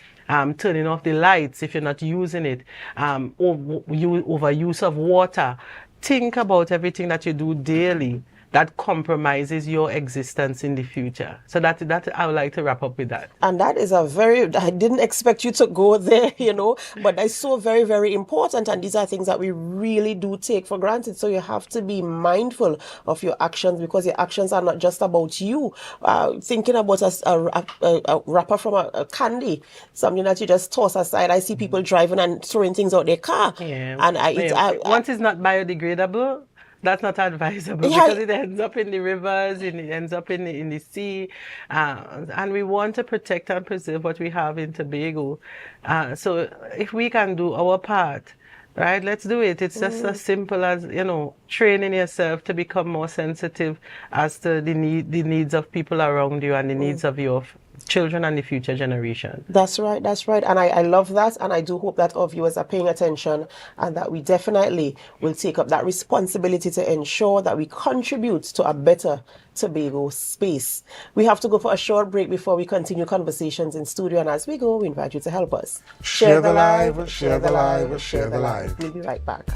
turning off the lights if you're not using it, overuse of water. Think about everything that you do daily that compromises your existence in the future. So that I would like to wrap up with that. And that is I didn't expect you to go there, but that's so very, very important. And these are things that we really do take for granted. So you have to be mindful of your actions, because your actions are not just about you. Thinking about a wrapper from a candy, something that you just toss aside. I see people driving and throwing things out their car. Yeah. And once it's not biodegradable, that's not advisable, because it ends up in the rivers, and it ends up in the sea, and we want to protect and preserve what we have in Tobago. So if we can do our part, right, let's do it. It's just as simple as, training yourself to become more sensitive as to the needs of people around you and the needs of your children and the future generation. That's right. And I love that. And I do hope that our viewers are paying attention, and that we definitely will take up that responsibility to ensure that we contribute to a better Tobago space. We have to go for a short break before we continue conversations in studio. And as we go, we invite you to help us. Share the live, share the live, share the live. We'll be right back.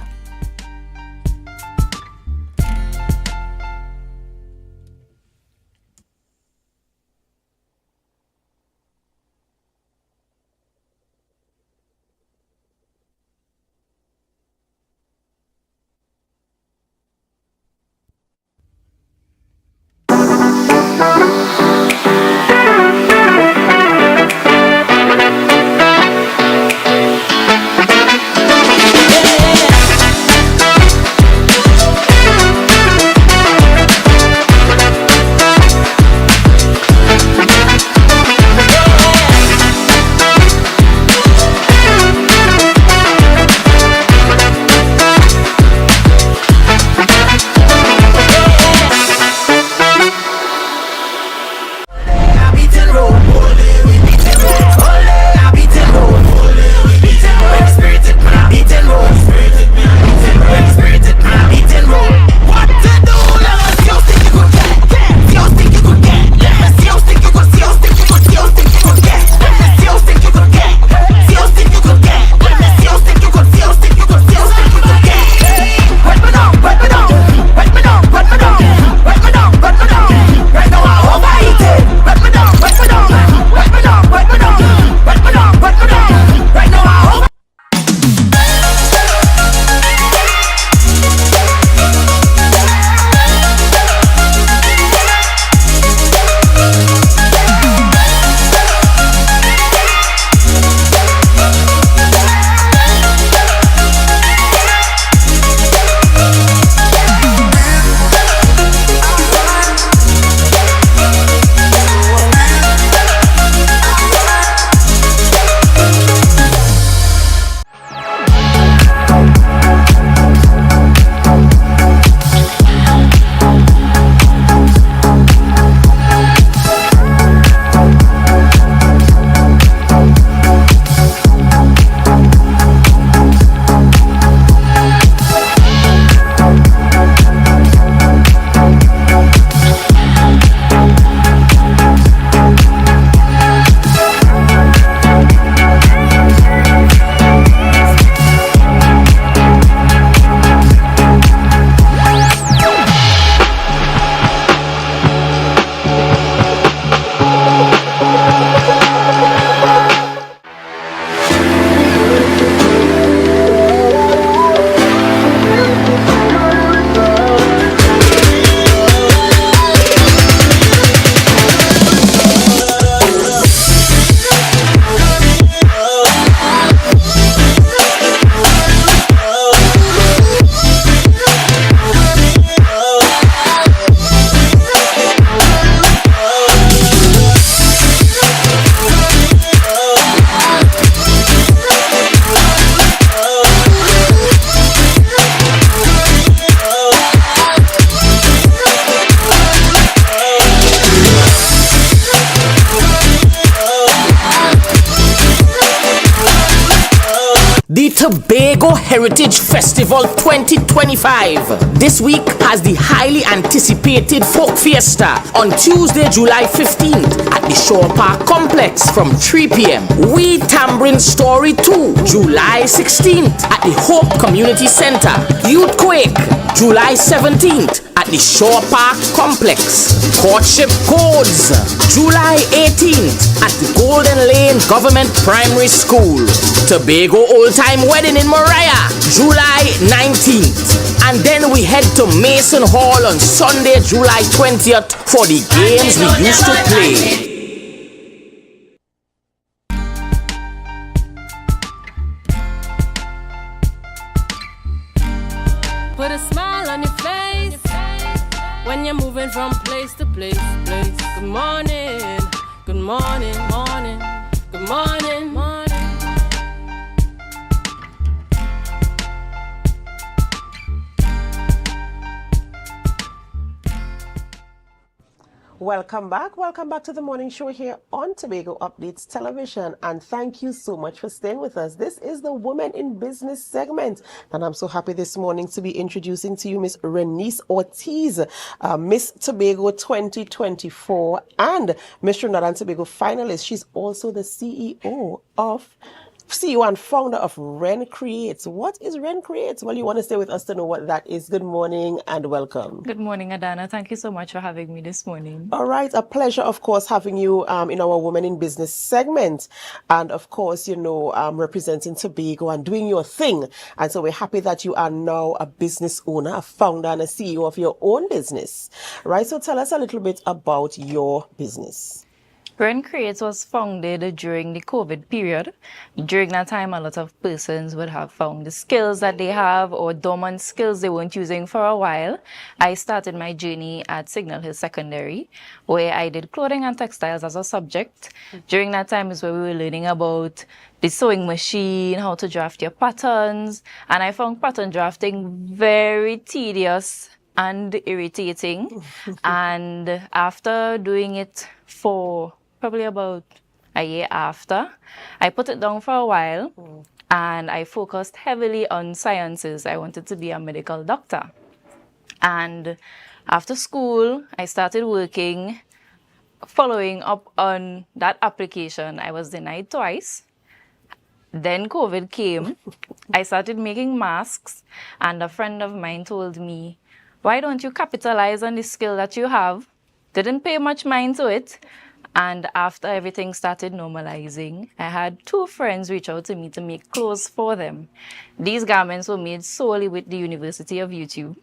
The Tobago Heritage Festival 2025. This week has the highly anticipated Folk Fiesta on Tuesday, July 15th at the Shore Park Complex from 3 p.m. We Tambourine Story 2, July 16th at the Hope Community Center. Youth Quake, July 17th at the Shore Park Complex. Courtship Codes, July 18th at the Golden Lane Government Primary School. Tobago Old Time Wedding in Mariah, July 19th. And then we head to Mason Hall on Sunday, July 20th for the games we used to play. Put a smile on your face when you're moving from place to place. Good morning, good morning, morning, good morning, morning. Welcome back to the morning show here on Tobago Updates Television, and thank you so much for staying with us. This is the Women in Business segment, and I'm so happy this morning to be introducing to you Miss Renice Ortiz, Miss Tobago 2024 and Miss Trinidad and Tobago finalist. She's also the CEO and founder of Ren Creates. What is Ren Creates? Well, you want to stay with us to know what that is. Good morning and welcome. Good morning, Adana. Thank you so much for having me this morning. All right. A pleasure, of course, having you in our Women in Business segment. And, of course, representing Tobago and doing your thing. And so we're happy that you are now a business owner, a founder and a CEO of your own business. Right. So tell us a little bit about your business. Ren Creates was founded during the COVID period. During that time, a lot of persons would have found the skills that they have or dormant skills they weren't using for a while. I started my journey at Signal Hill Secondary, where I did clothing and textiles as a subject. During that time is where we were learning about the sewing machine, how to draft your patterns, and I found pattern drafting very tedious and irritating. And after doing it for probably about a year after, I put it down for a while and I focused heavily on sciences. I wanted to be a medical doctor. And after school, I started working, following up on that application. I was denied twice. Then COVID came. I started making masks, and a friend of mine told me, why don't you capitalize on the skill that you have? Didn't pay much mind to it. And after everything started normalizing, I had 2 friends reach out to me to make clothes for them. These garments were made solely with the University of YouTube.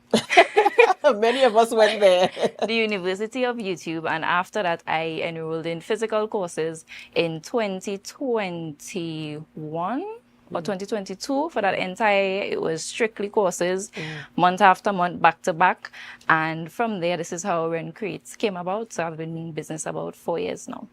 Many of us went there. The University of YouTube. And after that, I enrolled in physical courses in 2021. Or 2022 for that entire year. It was strictly courses, month after month, back to back. And from there, this is how Ren Creates came about. So I've been in business about 4 years now.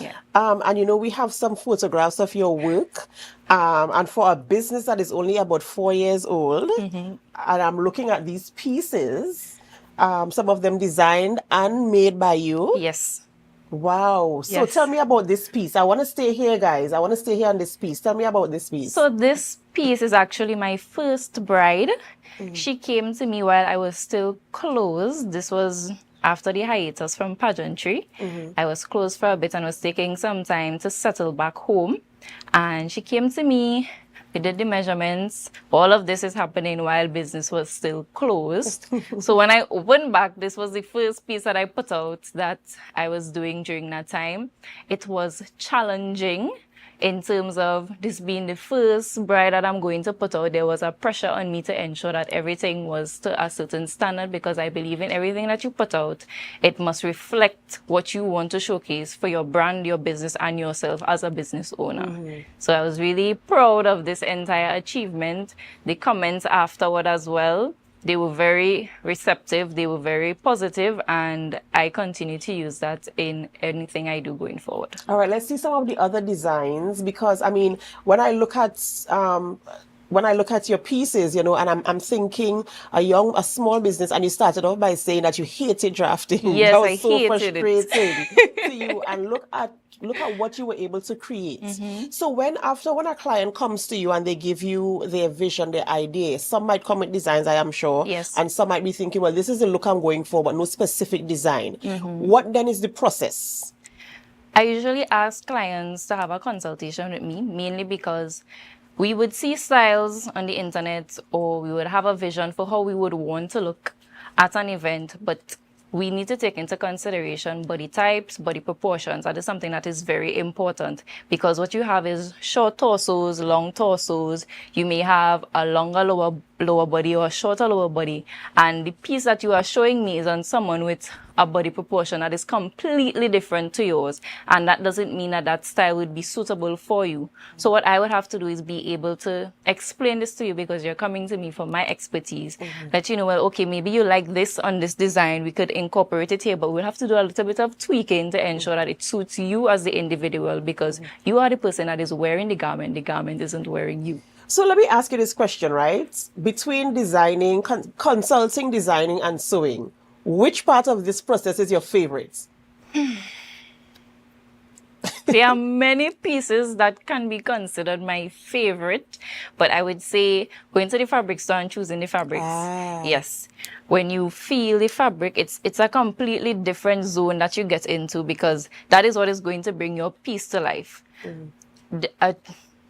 Yeah. And we have some photographs of your work. And for a business that is only about 4 years old, and I'm looking at these pieces, some of them designed and made by you. Yes. Wow. So tell me about this piece. I want to stay here, guys. I want to stay here on this piece. Tell me about this piece. So this piece is actually my first bride. She came to me while I was still closed. This was after the hiatus from pageantry. I was closed for a bit and was taking some time to settle back home. And she came to me. We did the measurements. All of this is happening while business was still closed. So when I opened back, this was the first piece that I put out that I was doing during that time. It was challenging in terms of this being the first bride that I'm going to put out. There was a pressure on me to ensure that everything was to a certain standard, because I believe in everything that you put out, it must reflect what you want to showcase for your brand, your business, and yourself as a business owner. So I was really proud of this entire achievement. The comments afterward as well, they were very receptive, they were very positive, and I continue to use that in anything I do going forward. All right, let's see some of the other designs, because I mean, when I look at your pieces, and I'm thinking a small business, and you started off by saying that you hated drafting. Yes, that was I so hated frustrating it. to you. And look at Look at what you were able to create. So when a client comes to you and they give you their vision, their idea, some might come with designs, I am sure. Yes. And some might be thinking, well, this is the look I'm going for, but no specific design. What then is the process? I usually ask clients to have a consultation with me, mainly because we would see styles on the internet, or we would have a vision for how we would want to look at an event, but we need to take into consideration body types, body proportions. That is something that is very important, because what you have is short torsos, long torsos. You may have a longer lower body or a shorter lower body, and the piece that you are showing me is on someone with a body proportion that is completely different to yours, and that doesn't mean that that style would be suitable for you. So what I would have to do is be able to explain this to you, because you're coming to me for my expertise, that you know, well, okay, maybe you like this on this design, we could incorporate it here, but we'll have to do a little bit of tweaking to ensure that it suits you as the individual, because you are the person that is wearing the garment isn't wearing you. So let me ask you this question, right? Between designing, consulting, designing, and sewing, which part of this process is your favorite? There are many pieces that can be considered my favorite, but I would say going to the fabric store and choosing the fabrics. Yes. When you feel the fabric, it's a completely different zone that you get into, because that is what is going to bring your piece to life.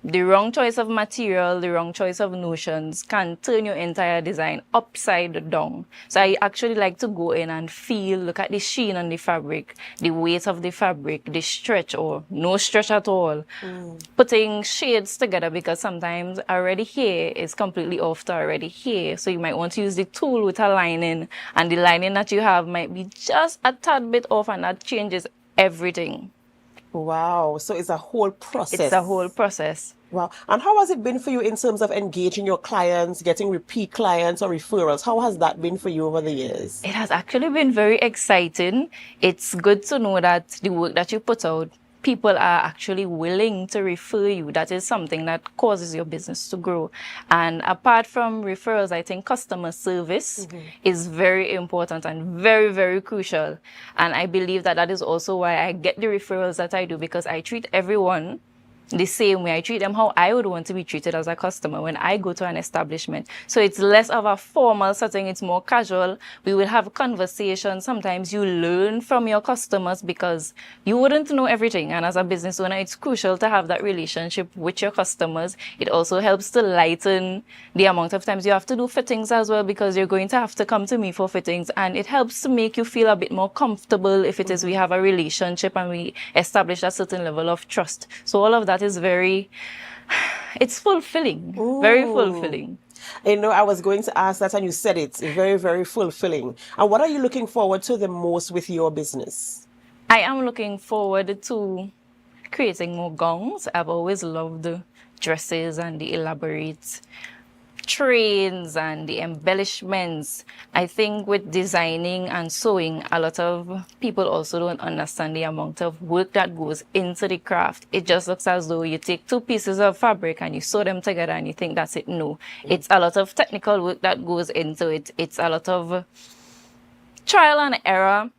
The wrong choice of material, the wrong choice of notions can turn your entire design upside down. So I actually like to go in and feel, look at the sheen on the fabric, the weight of the fabric, the stretch or no stretch at all. Putting shades together, because sometimes already here is completely off to already here. So you might want to use the tool with a lining, and the lining that you have might be just a tad bit off, and that changes everything. Wow. So it's a whole process. It's a whole process. Wow. And how has it been for you in terms of engaging your clients, getting repeat clients or referrals? How has that been for you over the years? It has actually been very exciting. It's good to know that the work that you put out, people are actually willing to refer you. That is something that causes your business to grow. And apart from referrals, I think customer service is very important and very, very crucial. And I believe that that is also why I get the referrals that I do, because I treat everyone the same way. I treat them how I would want to be treated as a customer when I go to an establishment. So it's less of a formal setting, it's more casual. We will have conversations. Sometimes you learn from your customers, because you wouldn't know everything. And as a business owner, it's crucial to have that relationship with your customers. It also helps to lighten the amount of times you have to do fittings as well, because you're going to have to come to me for fittings. And it helps to make you feel a bit more comfortable if it is we have a relationship and we establish a certain level of trust. So all of that is it's fulfilling, very fulfilling. You know, I was going to ask that and you said it, very, very fulfilling. And what are you looking forward to the most with your business? I am looking forward to creating more gowns. I've always loved the dresses and the elaborate trains and the embellishments. I think with designing and sewing, a lot of people also don't understand the amount of work that goes into the craft. It just looks as though you take two pieces of fabric and you sew them together and you think that's it. No, it's a lot of technical work that goes into it. It's a lot of trial and error.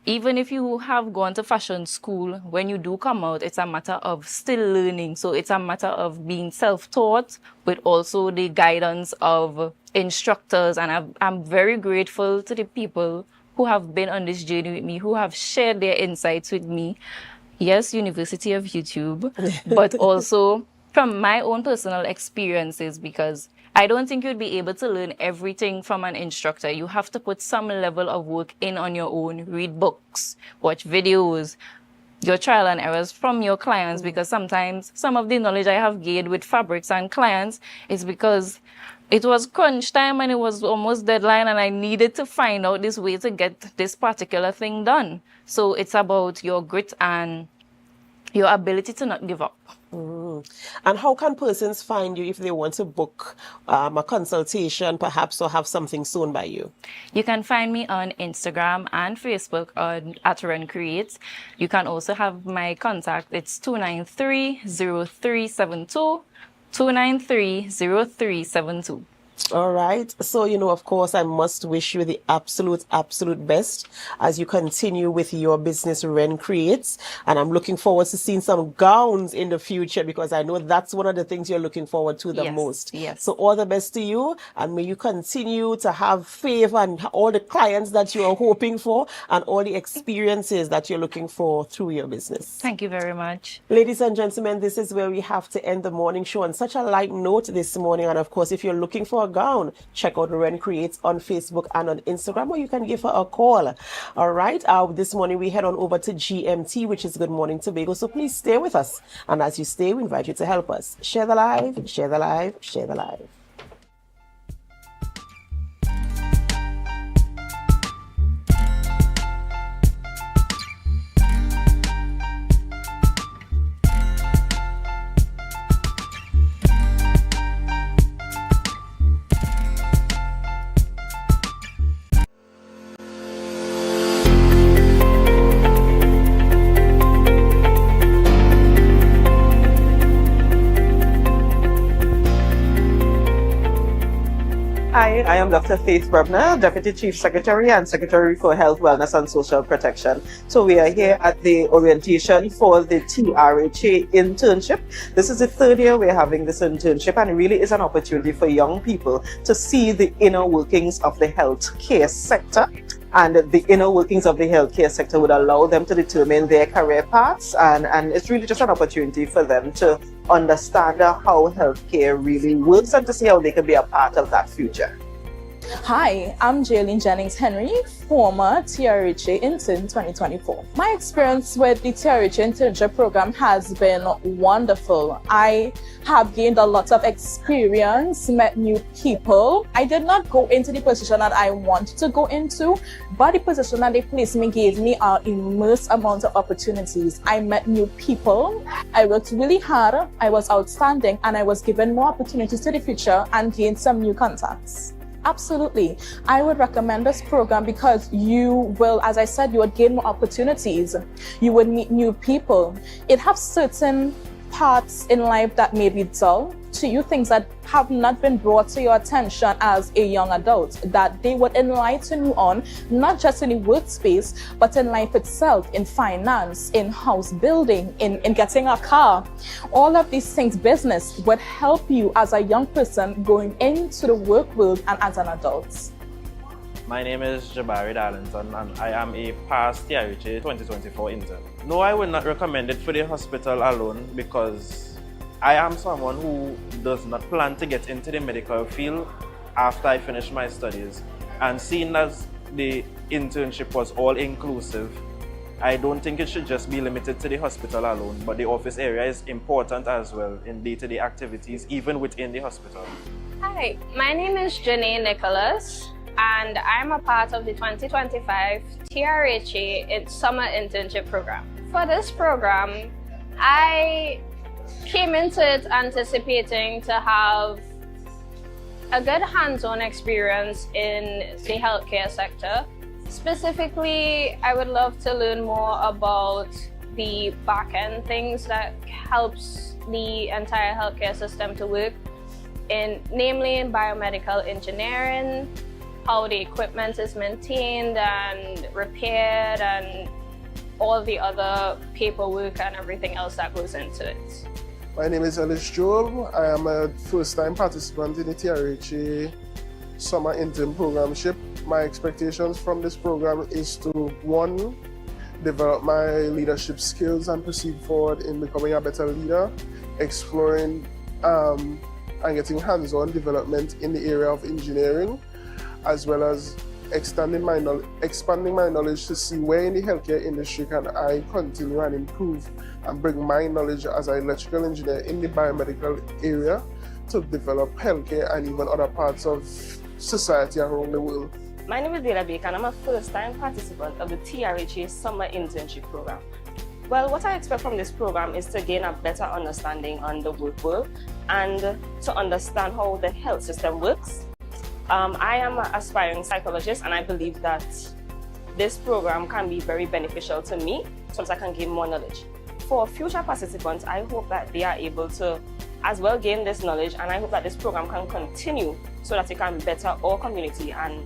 Even if you have gone to fashion school, when you do come out, it's a matter of still learning. So it's a matter of being self-taught with also the guidance of instructors. And I'm very grateful to the people who have been on this journey with me, who have shared their insights with me. Yes, University of YouTube, but also from my own personal experiences, because I don't think you'd be able to learn everything from an instructor. You have to put some level of work in on your own, read books, watch videos, your trial and errors from your clients, because sometimes some of the knowledge I have gained with fabrics and clients is because it was crunch time and it was almost deadline and I needed to find out this way to get this particular thing done. So it's about your grit and your ability to not give up. And how can persons find you if they want to book a consultation, perhaps, or have something sewn by you? You can find me on Instagram and Facebook at Run Create. You can also have my contact. It's 293-0372, 293-0372. All right. So, of course, I must wish you the absolute best as you continue with your business, Ren Creates. And I'm looking forward to seeing some gowns in the future because I know that's one of the things you're looking forward to the most. Yes. So all the best to you. And may you continue to have favor and all the clients that you are hoping for and all the experiences that you're looking for through your business. Thank you very much. Ladies and gentlemen, this is where we have to end the morning show on such a light note this morning. And of course, if you're looking for a gown, check out Ren Creates on Facebook and on Instagram, or you can give her a call. All right. This morning we head on over to GMT, which is Good Morning Tobago. So please stay with us. And as you stay, we invite you to help us. Share the live, share the live, share the live. Hi, I am Dr. Faith Brabner, Deputy Chief Secretary and Secretary for Health, Wellness and Social Protection. So we are here at the orientation for the TRHA internship. This is the third year we're having this internship, and it really is an opportunity for young people to see the inner workings of the healthcare sector. And the inner workings of the healthcare sector would allow them to determine their career paths, and it's really just an opportunity for them to understand how healthcare really works and to see how they can be a part of that future. Hi, I'm Jaylene Jennings Henry, former TRHA intern 2024. My experience with the TRHA internship program has been wonderful. I have gained a lot of experience, met new people. I did not go into the position that I wanted to go into, but the position that they placed me gave me an immense amount of opportunities. I met new people. I worked really hard. I was outstanding, and I was given more opportunities to the future and gained some new contacts. Absolutely. I would recommend this program because you will, as I said, you would gain more opportunities. You would meet new people. It has certain parts in life that may be dull to you, things that have not been brought to your attention as a young adult, that they would enlighten you on, not just in the workspace, but in life itself, in finance, in house building, in getting a car. All of these things, business, would help you as a young person going into the work world and as an adult. My name is Jabari Darlington, and I am a past TRHA 2024 intern. No, I would not recommend it for the hospital alone because I am someone who does not plan to get into the medical field after I finish my studies. And seeing as the internship was all inclusive, I don't think it should just be limited to the hospital alone, but the office area is important as well in day-to-day activities, even within the hospital. Hi, my name is Janae Nicholas, and I'm a part of the 2025 TRHA Summer Internship Program. For this program, I came into it anticipating to have a good hands-on experience in the healthcare sector. Specifically, I would love to learn more about the back-end things that helps the entire healthcare system to work, namely in biomedical engineering, how the equipment is maintained and repaired, and all the other paperwork and everything else that goes into it. My name is Ellis Joel. I am a first-time participant in the TRHA Summer Intern Programship. My expectations from this program is to, one, develop my leadership skills and proceed forward in becoming a better leader, exploring and getting hands-on development in the area of engineering, as well as expanding my knowledge to see where in the healthcare industry can I continue and improve and bring my knowledge as an electrical engineer in the biomedical area to develop healthcare and even other parts of society around the world. My name is Dela Baker, and I'm a first-time participant of the TRHA Summer Internship Program. Well, what I expect from this program is to gain a better understanding on the work world and to understand how the health system works. I am an aspiring psychologist, and I believe that this program can be very beneficial to me since I can gain more knowledge. For future participants, I hope that they are able to as well gain this knowledge, and I hope that this program can continue so that it can better our community and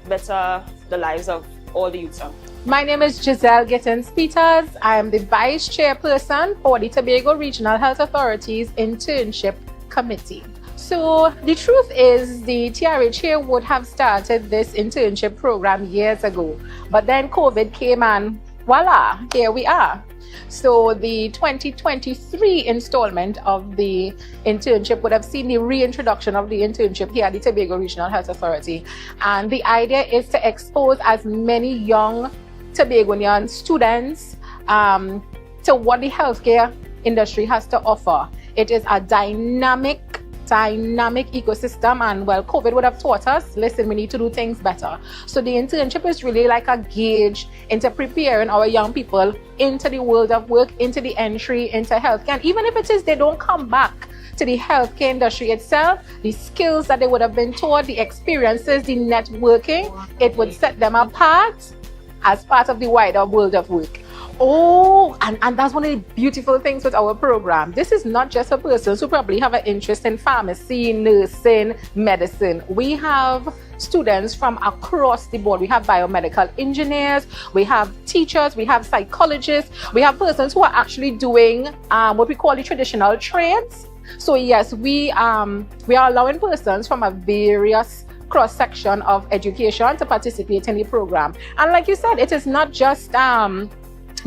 better the lives of all the youths. My name is Giselle Gittins Peters. I am the Vice Chairperson for the Tobago Regional Health Authority's Internship Committee. So the truth is the TRHA would have started this internship program years ago, but then COVID came and voila, here we are. So the 2023 installment of the internship would have seen the reintroduction of the internship here at the Tobago Regional Health Authority. And the idea is to expose as many young Tobagonian students to what the healthcare industry has to offer. It is a dynamic ecosystem, and well, COVID would have taught us, listen, we need to do things better. So the internship is really like a gauge into preparing our young people into the world of work, into the entry into healthcare. And even if it is they don't come back to the healthcare industry itself, the skills that they would have been taught, the experiences, the networking, it would set them apart as part of the wider world of work. Oh, and that's one of the beautiful things with our program. This is not just for persons who probably have an interest in pharmacy, nursing, medicine. We have students from across the board. We have biomedical engineers, we have teachers, we have psychologists, we have persons who are actually doing what we call the traditional trades. So yes, we are allowing persons from a various cross-section of education to participate in the program. And like you said, it is not just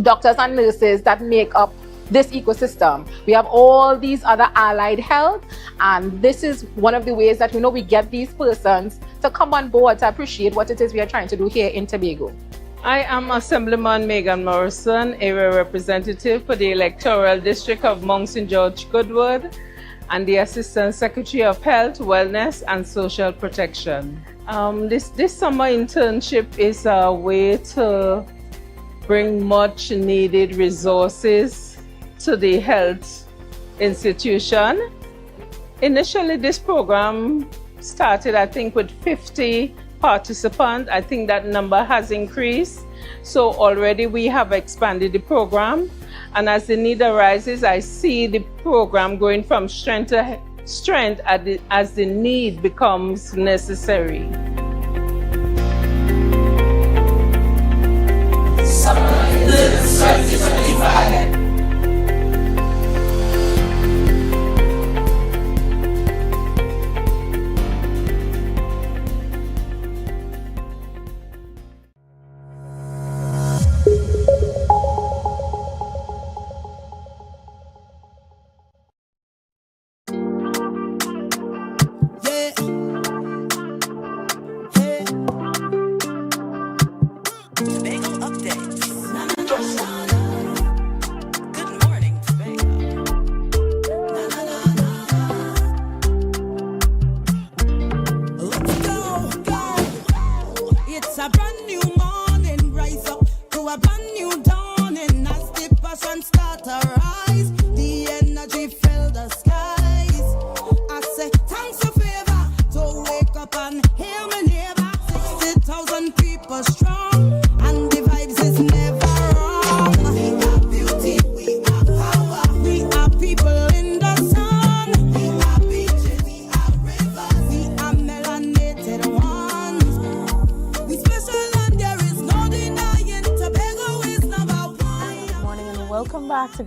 doctors and nurses that make up this ecosystem. We have all these other allied health, and this is one of the ways that we get these persons to come on board to appreciate what it is we are trying to do here in Tobago. I am Assemblyman Megan Morrison, area representative for the electoral district of Mount St. George Goodwood, and the Assistant Secretary of Health, Wellness and Social Protection. This summer internship is a way to bring much needed resources to the health institution. Initially, this program started, I think, with 50 participants. I think that number has increased. So already we have expanded the program. And as the need arises, I see the program going from strength to strength as the need becomes necessary.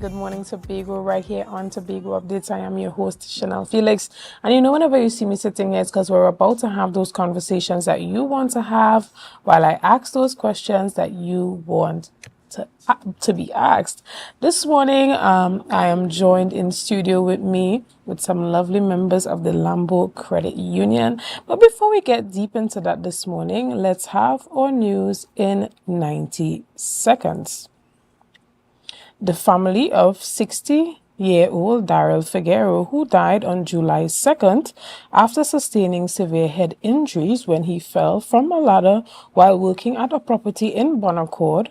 Good Morning Tobago right here on Tobago Updates. I am your host, Chanel Felix. And whenever you see me sitting here, it's because we're about to have those conversations that you want to have while I ask those questions that you want to be asked. This morning, I am joined in studio with me with some lovely members of the Lambo Credit Union. But before we get deep into that this morning, let's have our news in 90 seconds. The family of 60-year-old Daryl Figueroa, who died on July 2nd after sustaining severe head injuries when he fell from a ladder while working at a property in Bonaccord,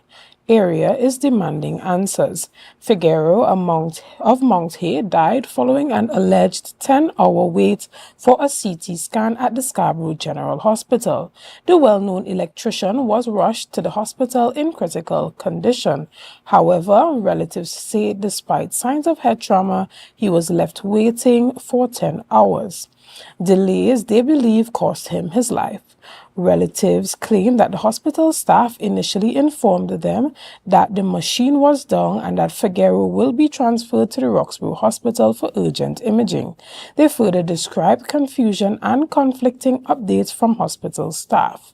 area is demanding answers. Figueroa of Mount Hay died following an alleged 10-hour wait for a CT scan at the Scarborough General Hospital. The well-known electrician was rushed to the hospital in critical condition. However, relatives say despite signs of head trauma, he was left waiting for 10 hours. Delays, they believe, cost him his life. Relatives claim that the hospital staff initially informed them that the machine was down and that Figueroa will be transferred to the Roxborough Hospital for urgent imaging. They further described confusion and conflicting updates from hospital staff,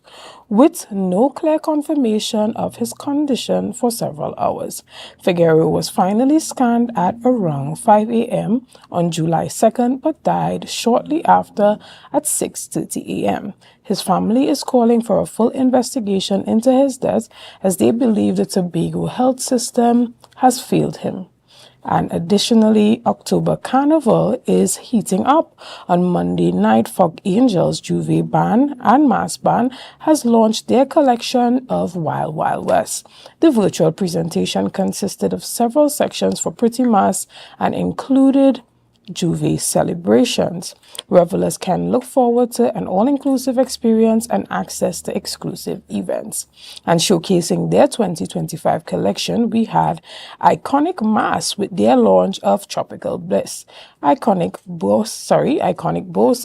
with no clear confirmation of his condition for several hours. Figueroa was finally scanned at around 5 a.m. on July 2nd, but died shortly after at 6:30 a.m. His family is calling for a full investigation into his death as they believe the Tobago health system has failed him. And additionally, October Carnival is heating up. On Monday night, Fog Angels Juve Band and Mass Band has launched their collection of Wild Wild West. The virtual presentation consisted of several sections for Pretty Mass and included Juve celebrations. Revelers can look forward to an all-inclusive experience and access to exclusive events. And showcasing their 2025 collection, we had Iconic Mass with their launch of Tropical Bliss. Iconic boasts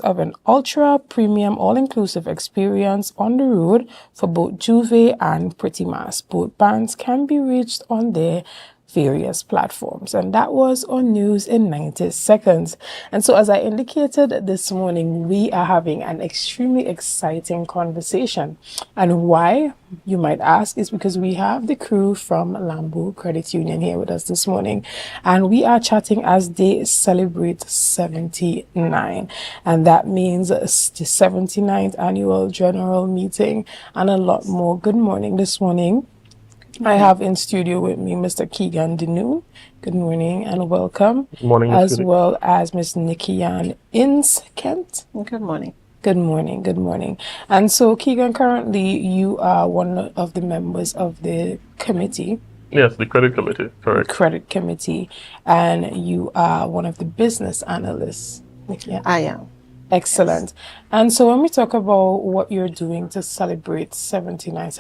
of an ultra-premium all-inclusive experience on the road for both Juve and Pretty Mass. Both bands can be reached on their various platforms. And that was on News in 90 Seconds. And so as I indicated this morning, we are having an extremely exciting conversation. And why, you might ask, is because we have the crew from Lambo Credit Union here with us this morning. And we are chatting as they celebrate 79. And that means the 79th annual general meeting and a lot more. Good morning this morning. I have in studio with me Mr. Keegan Dinu. Good morning and welcome. Good morning, as well as Miss Nikki Ann Inns Kent. Good morning. Good morning. Good morning. And so, Keegan, currently you are one of the members of the committee. Yes, the credit committee, correct. Credit committee. And you are one of the business analysts. Nikki Ann. I am. Excellent. Yes. And so when we talk about what you're doing to celebrate 79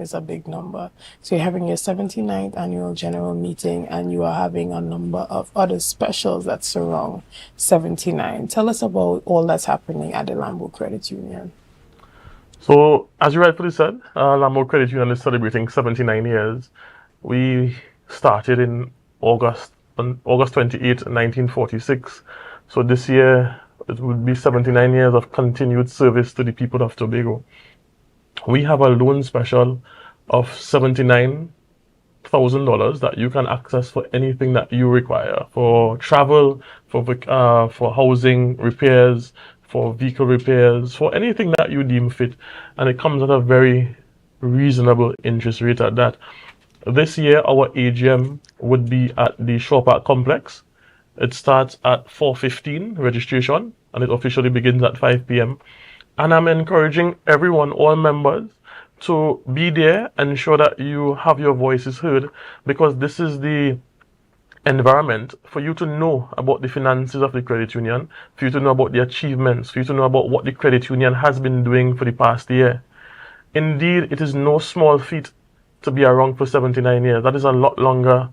is a big number. So you're having your 79th annual general meeting and you are having a number of other specials that surround 79. Tell us about all that's happening at the Lambo Credit Union. So as you rightfully said, Lambo Credit Union is celebrating 79 years. We started in August 28, 1946. So this year, it would be 79 years of continued service to the people of Tobago. We have a loan special of $79,000 that you can access for anything that you require, for travel, for housing repairs, for vehicle repairs, for anything that you deem fit. And it comes at a very reasonable interest rate at that. This year, our AGM would be at the Shore Park Complex. It starts at 4:15 registration and it officially begins at 5 p.m. And I'm encouraging everyone, all members, to be there and ensure that you have your voices heard, because this is the environment for you to know about the finances of the credit union, for you to know about the achievements, for you to know about what the credit union has been doing for the past year. Indeed, it is no small feat to be around for 79 years. That is a lot longer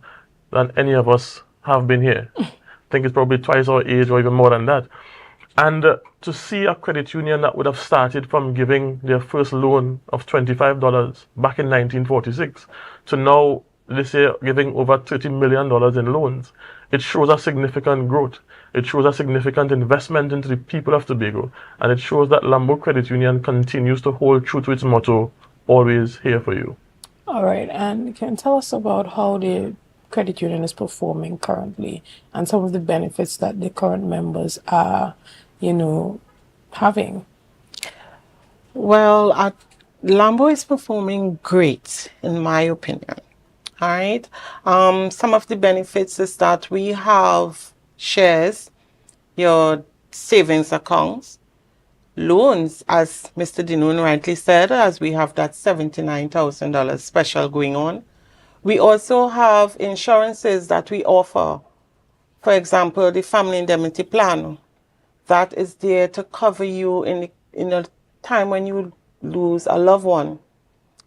than any of us have been here. I think it's probably twice our age or even more than that. And to see a credit union that would have started from giving their first loan of $25 back in 1946 to now, this year, giving over $30 million in loans, it shows a significant growth. It shows a significant investment into the people of Tobago. And it shows that Lambo Credit Union continues to hold true to its motto, always here for you. All right. And can you tell us about how the credit union is performing currently and some of the benefits that the current members are, having? Well, Lambo is performing great, in my opinion. All right. Some of the benefits is that we have shares, your savings accounts, loans, as Mr. Dinoon rightly said, as we have that $79,000 special going on. We also have insurances that we offer. For example, the family indemnity plan that is there to cover you in a time when you lose a loved one,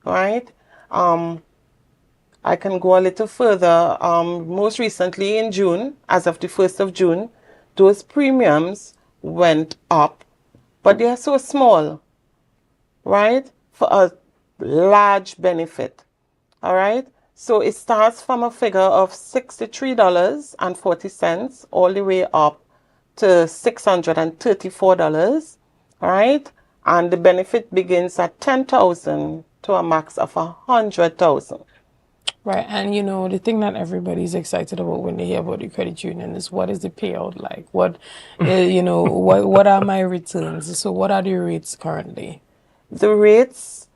right? I can go a little further. Most recently in June, as of the 1st of June, those premiums went up, but they are so small, right? For a large benefit, all right? So it starts from a figure of $63.40 all the way up to $634, all right? And the benefit begins at $10,000 to a max of $100,000. Right, and you know, the thing that everybody's excited about when they hear about the credit union is what is the payout like? What, you know, what are my returns? So what are the rates currently? The rates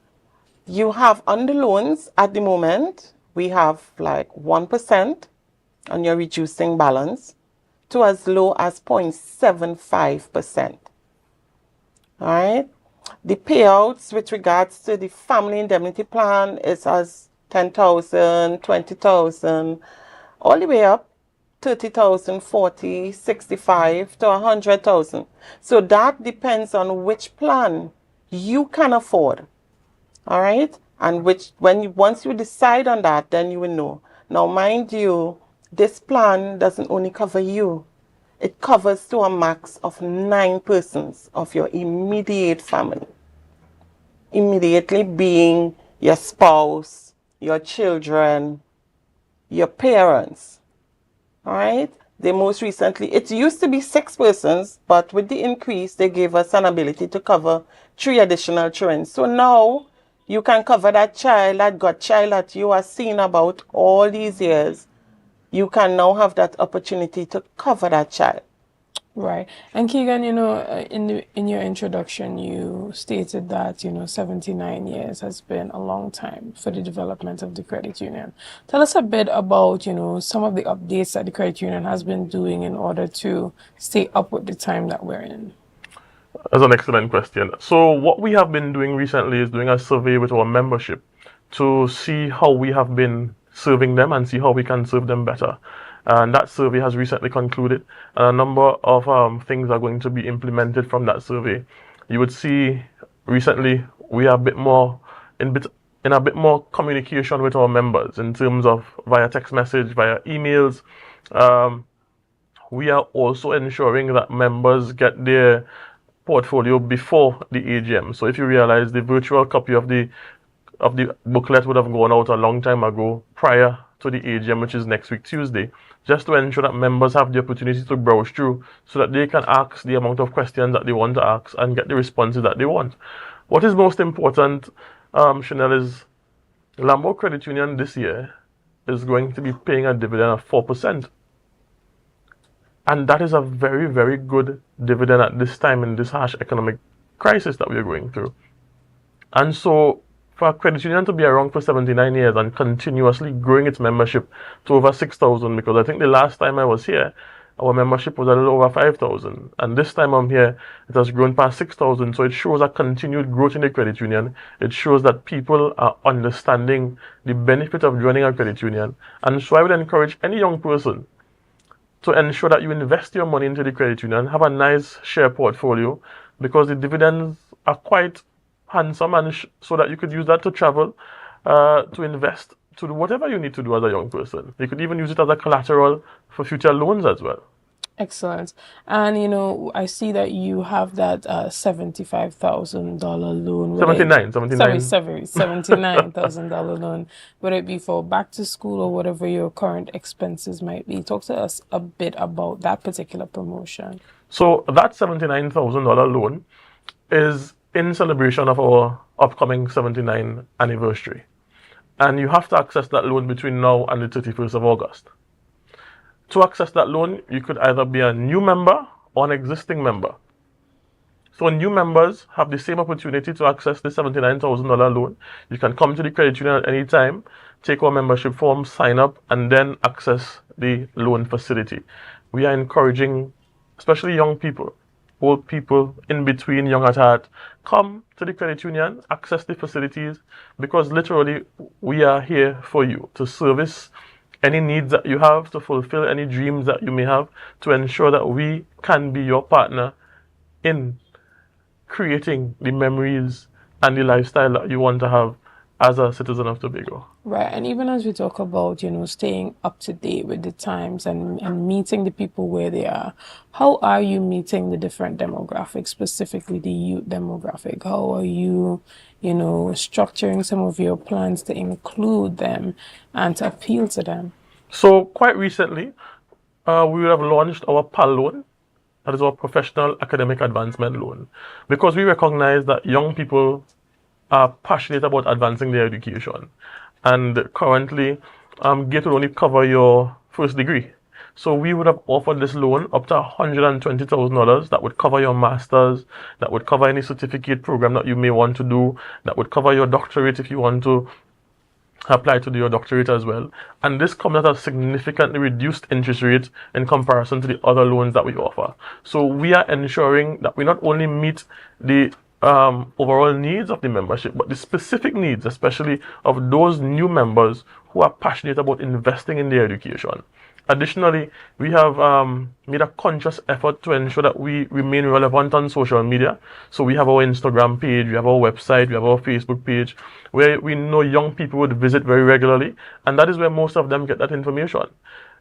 you have on the loans at the moment, we have like 1% on your reducing balance to as low as 0.75%. All right. The payouts with regards to the family indemnity plan is as 10,000, 20,000, all the way up 30,000, 40, 65 to 100,000. So that depends on which plan you can afford. All right. And once you decide on that, then you will know. Now, mind you, this plan doesn't only cover you. It covers to a max of 9 persons of your immediate family. Immediately being your spouse, your children, your parents. All right? They most recently, it used to be 6 persons, but with the increase, they gave us an ability to cover 3 additional children. So now you can cover that child, that godchild that you are seeing about all these years. You can now have that opportunity to cover that child. Right. And Keegan, you know, in your introduction, you stated that, 79 years has been a long time for the development of the credit union. Tell us a bit about, some of the updates that the credit union has been doing in order to stay up with the time that we're in. That's an excellent question. So what we have been doing recently is doing a survey with our membership to see how we have been serving them and see how we can serve them better. And that survey has recently concluded, and a number of things are going to be implemented from that survey. You would see recently we are a bit more in a bit more communication with our members in terms of via text message, via emails. We are also ensuring that members get their portfolio before the AGM. So if you realize, the virtual copy of the booklet would have gone out a long time ago prior to the AGM, which is next week Tuesday, just to ensure that members have the opportunity to browse through so that they can ask the amount of questions that they want to ask and get the responses that they want. What is most important, Chanel, is Lambo Credit Union this year is going to be paying a dividend of 4%. And that is a very, very good dividend at this time in this harsh economic crisis that we are going through. And so for a credit union to be around for 79 years and continuously growing its membership to over 6,000, because I think the last time I was here, our membership was a little over 5,000. And this time I'm here, it has grown past 6,000. So it shows a continued growth in the credit union. It shows that people are understanding the benefit of joining a credit union. And so I would encourage any young person to ensure that you invest your money into the credit union, have a nice share portfolio, because the dividends are quite handsome, and so that you could use that to travel, to invest, to do whatever you need to do as a young person. You could even use it as a collateral for future loans as well. Excellent. And, I see that you have that $75,000 loan. $79,000 loan, whether it be for back to school or whatever your current expenses might be. Talk to us a bit about that particular promotion. So that $79,000 loan is in celebration of our upcoming 79th anniversary. And you have to access that loan between now and the 31st of August. To access that loan, you could either be a new member or an existing member. So new members have the same opportunity to access the $79,000 loan. You can come to the credit union at any time, take our membership form, sign up, and then access the loan facility. We are encouraging, especially young people, old people, in between, young at heart, come to the credit union, access the facilities, because literally we are here for you to service any needs that you have, to fulfill any dreams that you may have, to ensure that we can be your partner in creating the memories and the lifestyle that you want to have as a citizen of Tobago. Right, and even as we talk about, staying up to date with the times and meeting the people where they are, how are you meeting the different demographics, specifically the youth demographic? How are you, structuring some of your plans to include them and to appeal to them? So quite recently, we have launched our PAL loan, that is our Professional Academic Advancement Loan, because we recognize that young people are passionate about advancing their education. And currently, GATE will only cover your first degree. So we would have offered this loan up to $120,000 that would cover your master's, that would cover any certificate program that you may want to do, that would cover your doctorate if you want to apply to do your doctorate as well. And this comes at a significantly reduced interest rate in comparison to the other loans that we offer. So we are ensuring that we not only meet the overall needs of the membership, but the specific needs, especially of those new members who are passionate about investing in their education. Additionally, we have made a conscious effort to ensure that we remain relevant on social media. So we have our Instagram page, we have our website, we have our Facebook page, where we know young people would visit very regularly, and that is where most of them get that information.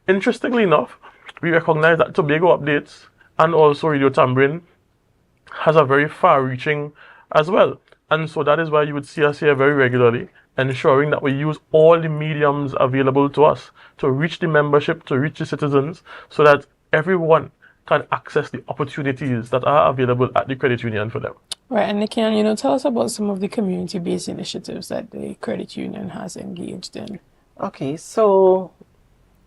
Interestingly enough, we recognize that Tobago Updates and also Radio Tambourine has a very far-reaching as well. And so that is why you would see us here very regularly, ensuring that we use all the mediums available to us to reach the membership, to reach the citizens, so that everyone can access the opportunities that are available at the credit union for them. Right, and Nikian, tell us about some of the community-based initiatives that the credit union has engaged in. Okay, so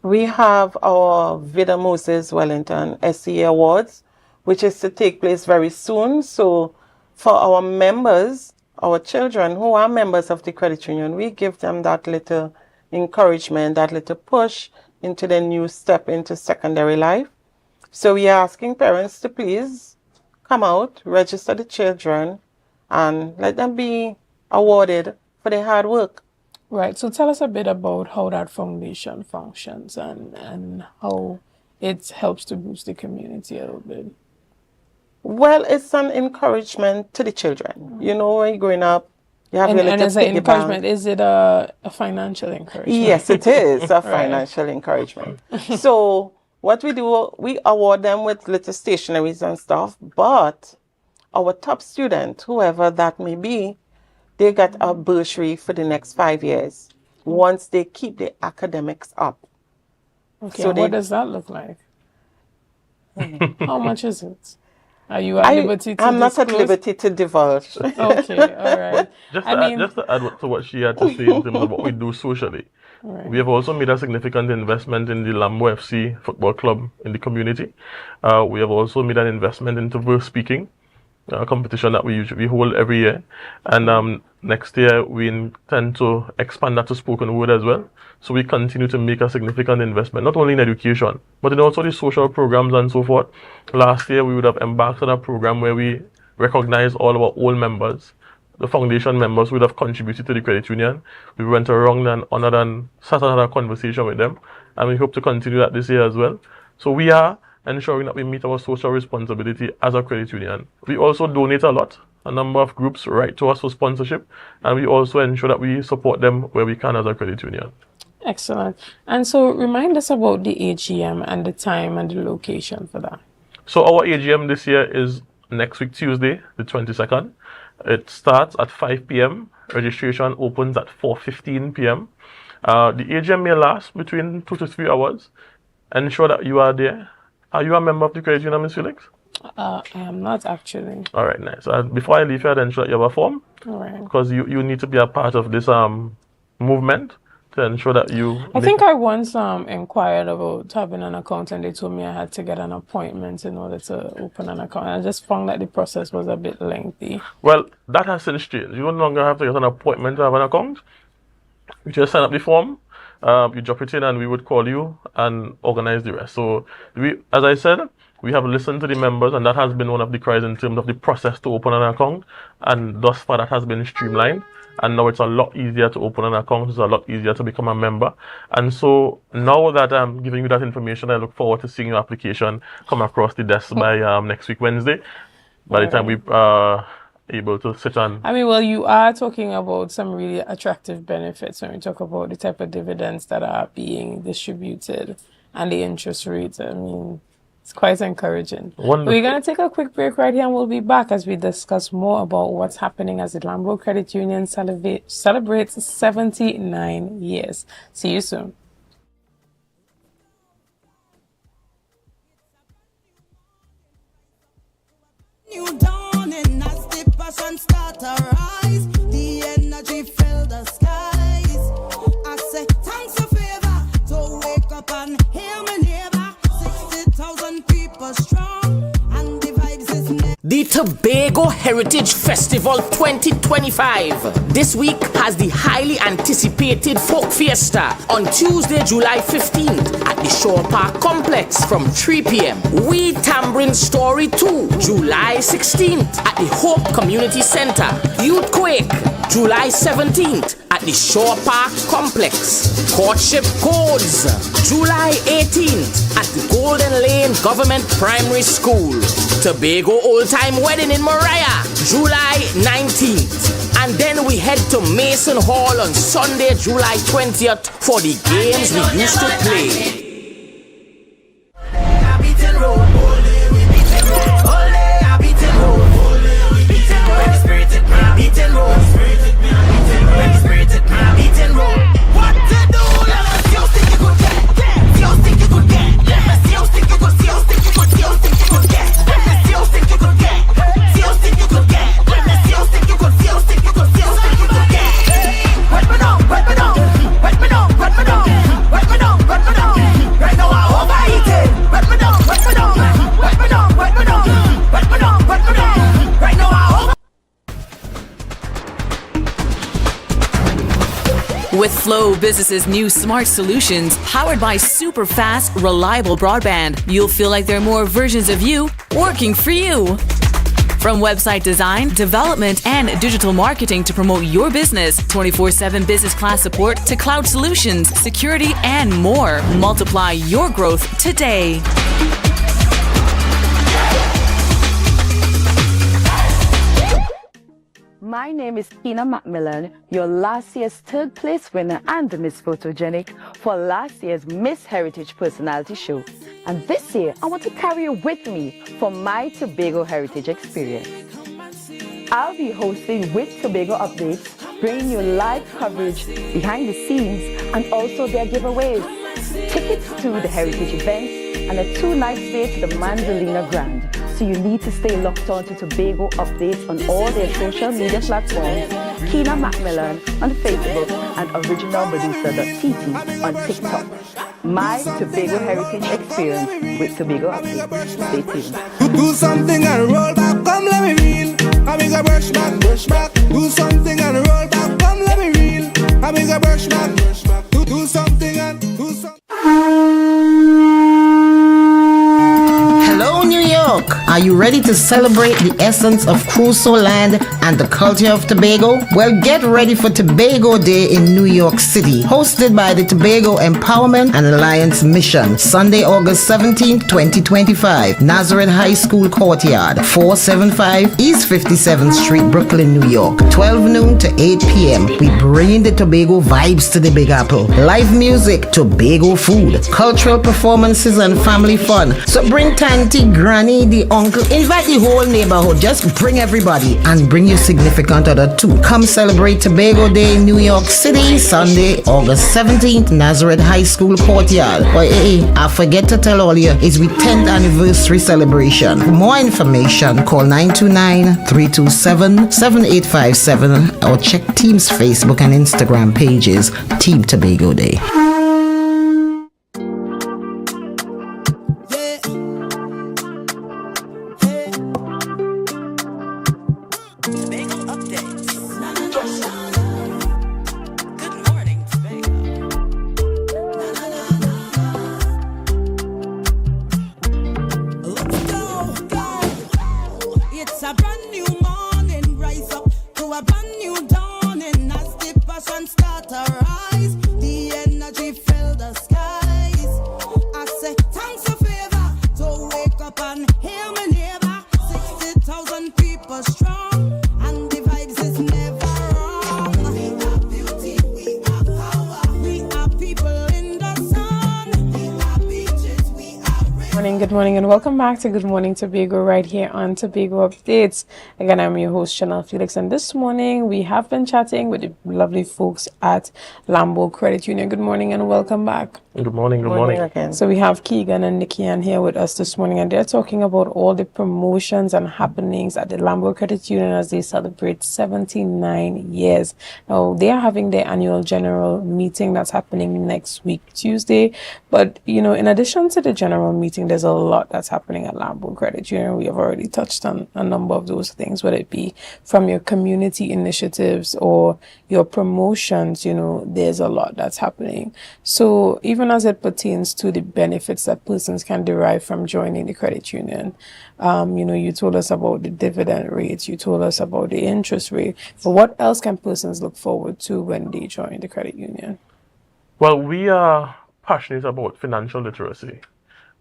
we have our Vida Moses Wellington SCA Awards, which is to take place very soon. So for our members, our children who are members of the credit union, we give them that little encouragement, that little push into the new step into secondary life. So we are asking parents to please come out, register the children, and let them be awarded for their hard work. Right, so tell us a bit about how that foundation functions and how it helps to boost the community a little bit. Well, it's an encouragement to the children. When you're growing up, you have your little and as an piggy encouragement, bank. is it a financial encouragement? Yes, it is a Right. financial encouragement. So what we do, we award them with little stationaries and stuff, but our top student, whoever that may be, they get a bursary for the next 5 years once they keep the academics up. Okay, So and they- what does that look like? How much is it? Are you at liberty to I'm not at disclose? liberty to divulge. Okay, all right. Just to add to what she had to say in terms of what we do socially, Right. we have also made a significant investment in the Lambo FC football club in the community. We have also made an investment into verse speaking, a competition that we hold every year. And next year we intend to expand that to spoken word as well. So we continue to make a significant investment, not only in education, but in also the social programs and so forth. Last year we would have embarked on a program where we recognize all our old members. The foundation members would have contributed to the credit union. We went around and honored and sat and had a conversation with them. And we hope to continue that this year as well. So we are ensuring that we meet our social responsibility as a credit union. We also donate a lot. A number of groups write to us for sponsorship, and we also ensure that we support them where we can as a credit union. Excellent. And so remind us about the AGM and the time and the location for that. So our AGM this year is next week, Tuesday, the 22nd. It starts at 5 p.m. Registration opens at 4:15 p.m. The AGM may last between 2 to 3 hours. Ensure that you are there. Are you a member of the credit union, Ms. Felix? I am not actually. All right, nice. Before I leave here, I'd ensure that you have a form. All right. Because you need to be a part of this movement to ensure that you... I think I once inquired about having an account and they told me I had to get an appointment in order to open an account. I just found that the process was a bit lengthy. Well, that has since changed. You no longer have to get an appointment to have an account. You just sign up the form, you drop it in, and we would call you and organize the rest. So, as I said, we have listened to the members, and that has been one of the cries in terms of the process to open an account. And thus far, that has been streamlined. And now it's a lot easier to open an account. It's a lot easier to become a member. And so now that I'm giving you that information, I look forward to seeing your application come across the desk by next week, Wednesday. By the time we able to sit on. I mean, well, you are talking about some really attractive benefits when we talk about the type of dividends that are being distributed and the interest rates. I mean, it's quite encouraging. Wonderful. We're going to take a quick break right here and we'll be back as we discuss more about what's happening as the Lambo Credit Union celebrates 79 years. See you soon. New dawning as the passion start to rise, the energy fill the skies. I say thanks for favor to wake up and hear my neighbor. 60,000 people strong and the vibes is never. The Tobago Heritage Festival 2025 this week has the highly anticipated Folk Fiesta on Tuesday, July 15th at the Shore Park Complex from 3 p.m. We Tambourine Story 2, July 16th at the Hope Community Center. Youth Quake, July 17th at the Shore Park Complex. Courtship Codes, July 18th at the Golden Lane Government Primary School. Tobago Old Time Wedding in Mariah, July 19th. And then we head to Mason Hall on Sunday, July 20th for the games we used to play. With Flow Business's new smart solutions, powered by super fast, reliable broadband, you'll feel like there are more versions of you working for you. From website design, development, and digital marketing to promote your business, 24/7 business class support to cloud solutions, security, and more. Multiply your growth today. My name is Tina Macmillan, your last year's third place winner and the Miss Photogenic for last year's Miss Heritage Personality Show. And this year, I want to carry you with me for my Tobago Heritage experience. I'll be hosting With Tobago Updates, bringing you live coverage behind the scenes and also their giveaways. Tickets to the heritage events and a 2-night stay to the Mandalina Grand. So you need to stay locked on to Tobago Updates on all their social media platforms, Keena Macmillan on Facebook and originalmedusa.tt on TikTok. My Tobago Heritage Experience with Tobago Updates. Stay tuned. Do something and roll back, come let me reel. I make a brush back, brush back. Do something and roll back, come let me reel. I make a brush back, brush back. Do something and do something. Hello, New York. Are you ready to celebrate the essence of Crusoe Land and the culture of Tobago? Well, get ready for Tobago Day in New York City, hosted by the Tobago Empowerment and Alliance Mission, Sunday, August 17th, 2025, Nazareth High School Courtyard, 475 East 57th Street, Brooklyn, New York, 12 noon to 8 p.m. We bring the Tobago vibes to the Big Apple. Live music, Tobago food, cultural performances, and family fun. So bring Tanty, Granny, the uncle, invite the whole neighborhood. Just bring everybody and bring your significant other too. Come celebrate Tobago Day in New York City, Sunday, August 17th, Nazareth High School Courtyard. But hey, I forget to tell all you, it's we 10th anniversary celebration. For more information, call 929-327-7857 or check Team's Facebook and Instagram pages, Team Tobago Day. ever strong, and the vibes is never wrong. We are beauty, we are power, we are people in the sun, we are beaches, we are Good morning, and welcome back to Good Morning Tobago right here on Tobago Updates. Again, I'm your host, Chanel Felix, and this morning we have been chatting with the lovely folks at Lambo Credit Union. Good morning and welcome back. Good morning, good morning. Again. So we have Keegan and Nikian here with us this morning, and they're talking about all the promotions and happenings at the Lambo Credit Union as they celebrate 79 years. Now, they are having their annual general meeting that's happening next week, Tuesday. But, you know, in addition to the general meeting, there's a lot that's happening at Lambo Credit Union. We have already touched on a number of those things, whether it be from your community initiatives or your promotions. You know, there's a lot that's happening. So even as it pertains to the benefits that persons can derive from joining the credit union, you know, you told us about the dividend rates, you told us about the interest rate, but what else can persons look forward to when they join the credit union? Well, we are passionate about financial literacy.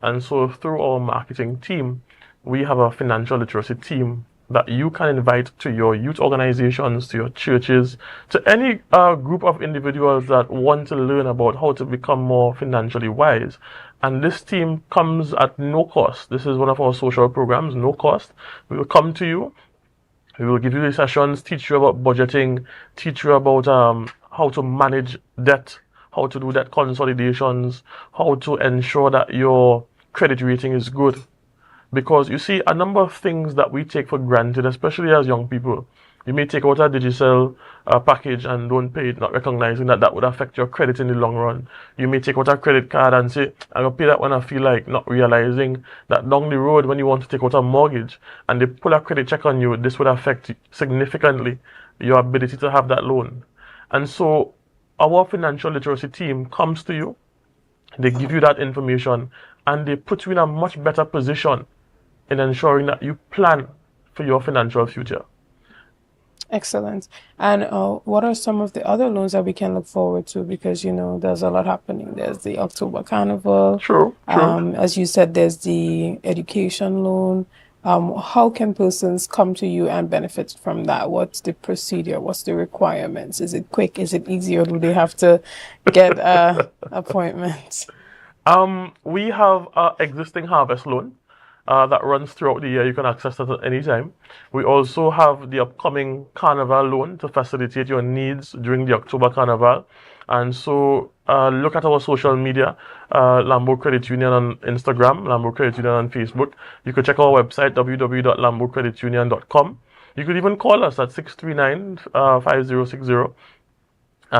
And so through our marketing team, we have a financial literacy team that you can invite to your youth organizations, to your churches, to any group of individuals that want to learn about how to become more financially wise. And this team comes at no cost. This is one of our social programs, no cost. We will come to you. We will give you the sessions, teach you about budgeting, teach you about how to manage debt, how to do debt consolidations, how to ensure that your credit rating is good. Because you see, a number of things that we take for granted, especially as young people, you may take out a digital package and don't pay it, not recognizing that that would affect your credit in the long run. You may take out a credit card and say, I'm going to pay that when I feel like, not realizing that down the road when you want to take out a mortgage and they pull a credit check on you, this would affect significantly your ability to have that loan. And so our financial literacy team comes to you, they give you that information, and they put you in a much better position in ensuring that you plan for your financial future. Excellent. And what are some of the other loans that we can look forward to? Because, you know, there's a lot happening. There's the October Carnival. True. As you said, there's the education loan. How can persons come to you and benefit from that? What's the procedure? What's the requirements? Is it quick? Is it easy? Or do they have to get appointments? We have an existing harvest loan that runs throughout the year. You can access that at any time. We also have the upcoming Carnival loan to facilitate your needs during the October Carnival. And so look at our social media, Lambo Credit Union on Instagram, Lambo Credit Union on Facebook. You could check our website, www.lambocreditunion.com. You could even call us at 639-5060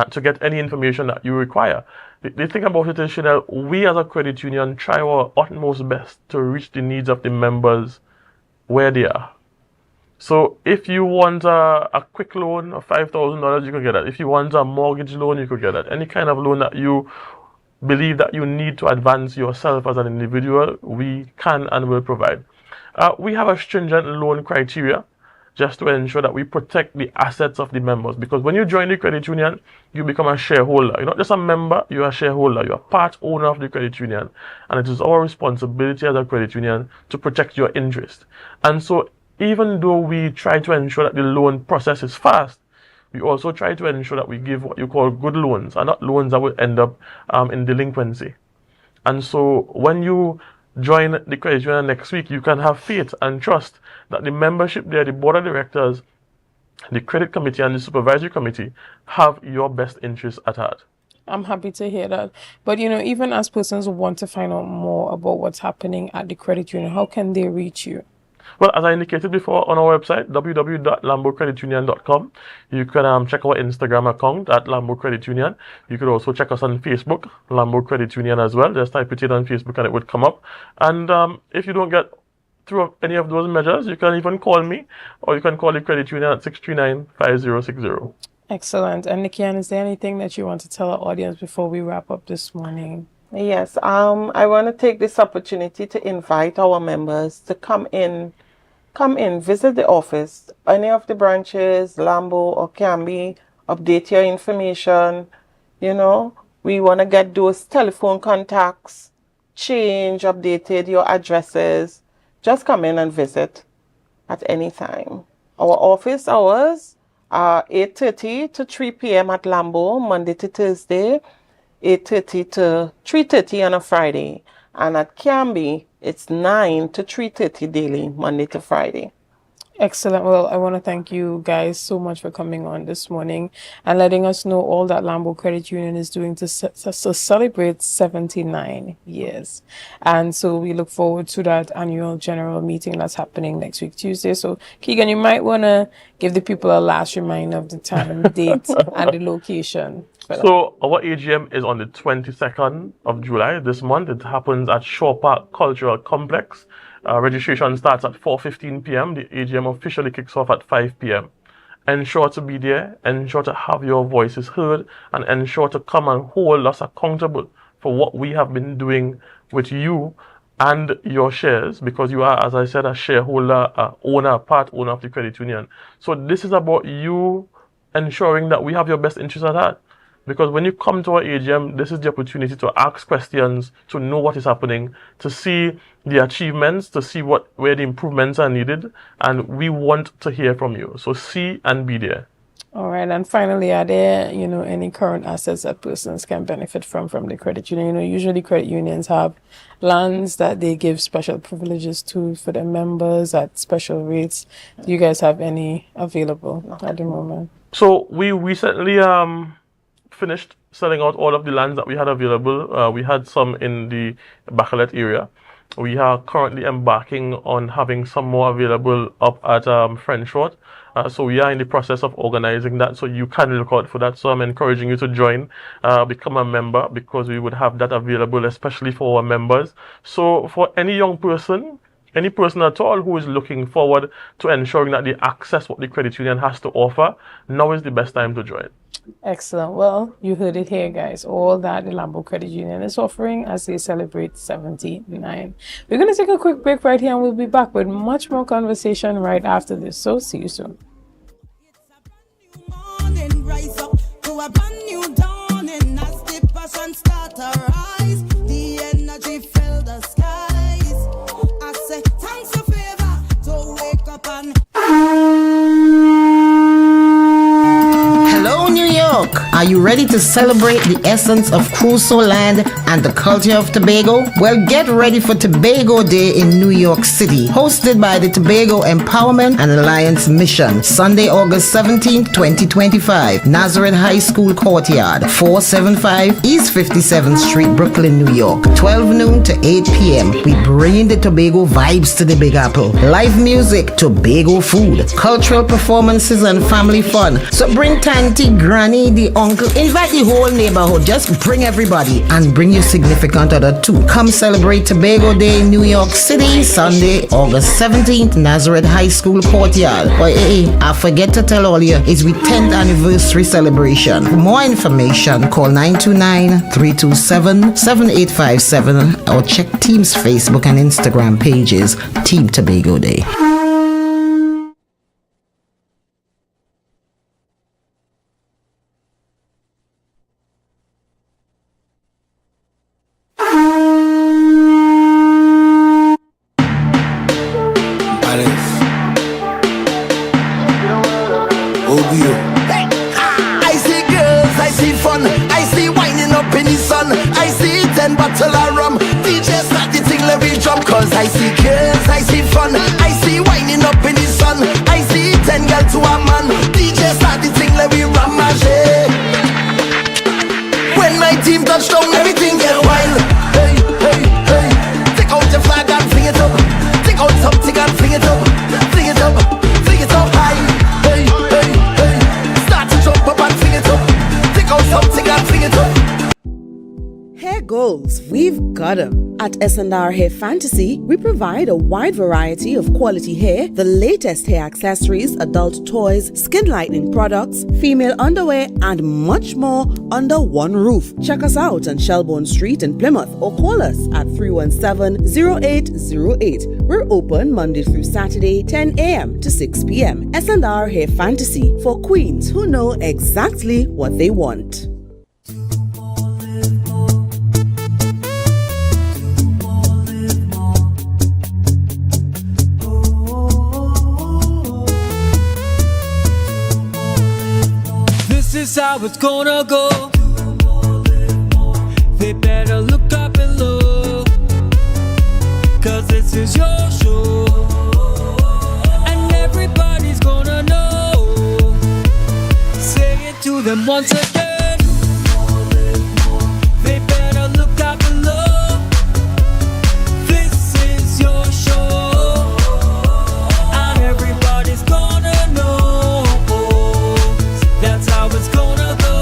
to get any information that you require. The thing about it is, Chanel, we as a credit union try our utmost best to reach the needs of the members where they are. So if you want a quick loan of $5,000, you could get that. If you want a mortgage loan, you could get that. Any kind of loan that you believe that you need to advance yourself as an individual, we can and will provide. We have a stringent loan criteria just to ensure that we protect the assets of the members. Because when you join the credit union, you become a shareholder. You're not just a member, you're a shareholder. You're a part owner of the credit union. And it is our responsibility as a credit union to protect your interest. And so even though we try to ensure that the loan process is fast, we also try to ensure that we give what you call good loans, and not loans that will end up in delinquency. And so when you join the credit union next week, you can have faith and trust that the membership there, the board of directors, the credit committee and the supervisory committee have your best interests at heart. I'm happy to hear that. But, you know, even as persons want to find out more about what's happening at the credit union, how can they reach you? Well, as I indicated before on our website, www.lambocreditunion.com, you can check our Instagram account at Lambo Credit Union. You could also check us on Facebook, Lambo Credit Union as well. Just type it in on Facebook and it would come up. And if you don't get through any of those measures, you can even call me, or you can call the credit union at 639-5060. Excellent. And Nikian, is there anything that you want to tell our audience before we wrap up this morning? Yes, I want to take this opportunity to invite our members to come in, visit the office, any of the branches, Lambo or Camby, update your information. You know, we want to get those telephone contacts, updated your addresses. Just come in and visit at any time. Our office hours are 8:30 to 3 p.m. at Lambo, Monday to Thursday, 8:30 to 3:30 on a Friday. And at Canby, it's 9 to 3:30 daily, Monday to Friday. Excellent. Well, I want to thank you guys so much for coming on this morning and letting us know all that Lambo Credit Union is doing to celebrate 79 years. And so we look forward to that annual general meeting that's happening next week, Tuesday. So, Keegan, you might want to give the people a last reminder of the time, date, and the location. So our AGM is on the 22nd of July this month. It happens at Shore Park Cultural Complex. Registration starts at 4:15 p.m. The AGM officially kicks off at 5 p.m. Ensure to be there, ensure to have your voices heard, and ensure to come and hold us accountable for what we have been doing with you and your shares, because you are, as I said, a shareholder, owner, part owner of the credit union. So this is about you ensuring that we have your best interests at heart. Because when you come to our AGM, this is the opportunity to ask questions, to know what is happening, to see the achievements, to see where the improvements are needed, and we want to hear from you. So see and be there. All right, and finally, are there, any current assets that persons can benefit from the credit union? Usually credit unions have lands that they give special privileges to for their members at special rates. Do you guys have any available at the moment? So we recently finished selling out all of the lands that we had available. We had some in the Bacalet area. We are currently embarking on having some more available up at French Road. So we are in the process of organizing that, so you can look out for that. So I'm encouraging you to join, become a member, because we would have that available, especially for our members. So for any young person, any person at all who is looking forward to ensuring that they access what the credit union has to offer, now is the best time to join. Excellent. Well, you heard it here, guys. All that the Lambo Credit Union is offering as they celebrate 79. We're going to take a quick break right here, and we'll be back with much more conversation right after this. So see you soon. Rise up to a brand new dawning as the passion start to rise. The energy fill the skies. I say thanks for favor to wake up and Hello, New York. Are you ready to celebrate the essence of Crusoe land and the culture of Tobago? Well, get ready for Tobago Day in New York City, hosted by the Tobago Empowerment and Alliance Mission. Sunday, August 17th, 2025. Nazareth High School Courtyard, 475 East 57th Street, Brooklyn, New York. 12 noon to 8 p.m. We bring the Tobago vibes to the Big Apple. Live music, Tobago food, cultural performances, and family fun. So bring Tanty, Granny, the uncle, invite the whole neighborhood. Just bring everybody and bring your significant other too. Come celebrate Tobago Day in New York City, Sunday, August 17th, Nazareth High School Courtyard. Boy, I forget to tell all you, it's we 10th anniversary celebration. For more information, call 929-327-7857 or check Team's Facebook and Instagram pages, Team Tobago Day. I see girls, I see fun, I see winding up in the sun, I see 10 bottle of rum, DJ start the thing, let me jump. Cause I see girls, I see fun, I see winding up in the sun, I see 10 girls to a man, DJ start the thing, let me ramage. When my team touch down, everything get wild. Hey, hey, hey, take out your flag and fling it up, take out something and fling it up, fling it up, fling it up high. Hey, hey, hey, start to jump up and fling it up, take out something and fling it up. Hair goals, we've got 'em. At S&R Hair Fantasy, we provide a wide variety of quality hair, the latest hair accessories, adult toys, skin lightening products, female underwear, and much more under one roof. Check us out on Shelbourne Street in Plymouth or call us at 317-0808. We're open Monday through Saturday, 10 a.m. to 6 p.m. S&R Hair Fantasy for queens who know exactly what they want. is how it's gonna go. They better look up below, 'cause this is your show, and everybody's gonna know. Say it to them once again. They better look up below. This is your show, and everybody's gonna know. That's how it's gonna go.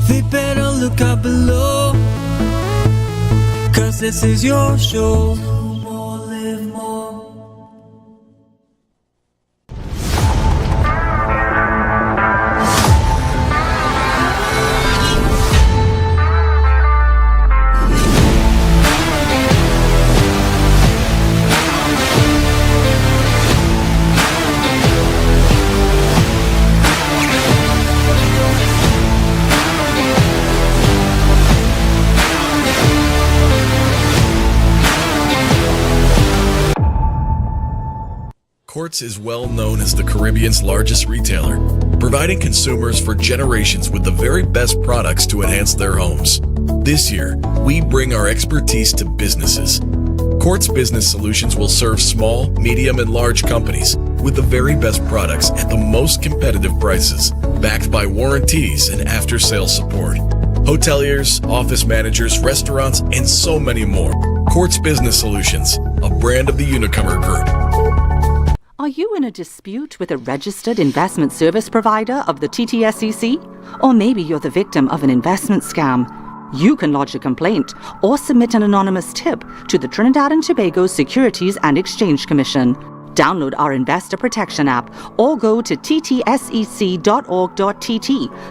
They better look up below, 'cause this is your show. Live more. Quartz is well known as the Caribbean's largest retailer, providing consumers for generations with the very best products to enhance their homes. This year, we bring our expertise to businesses. Quartz Business Solutions will serve small, medium, and large companies with the very best products at the most competitive prices, backed by warranties and after-sales support. Hoteliers, office managers, restaurants, and so many more. Quartz Business Solutions, a brand of the Unicomer Group. Are you in a dispute with a registered investment service provider of the TTSEC? Or maybe you're the victim of an investment scam? You can lodge a complaint or submit an anonymous tip to the Trinidad and Tobago Securities and Exchange Commission. Download our Investor Protection app or go to ttsec.org.tt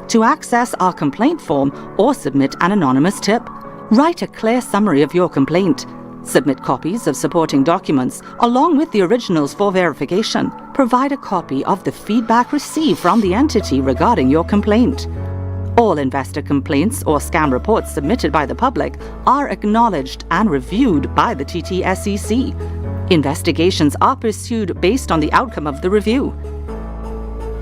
to access our complaint form or submit an anonymous tip. Write a clear summary of your complaint. Submit copies of supporting documents along with the originals for verification. Provide a copy of the feedback received from the entity regarding your complaint. All investor complaints or scam reports submitted by the public are acknowledged and reviewed by the TTSEC. Investigations are pursued based on the outcome of the review.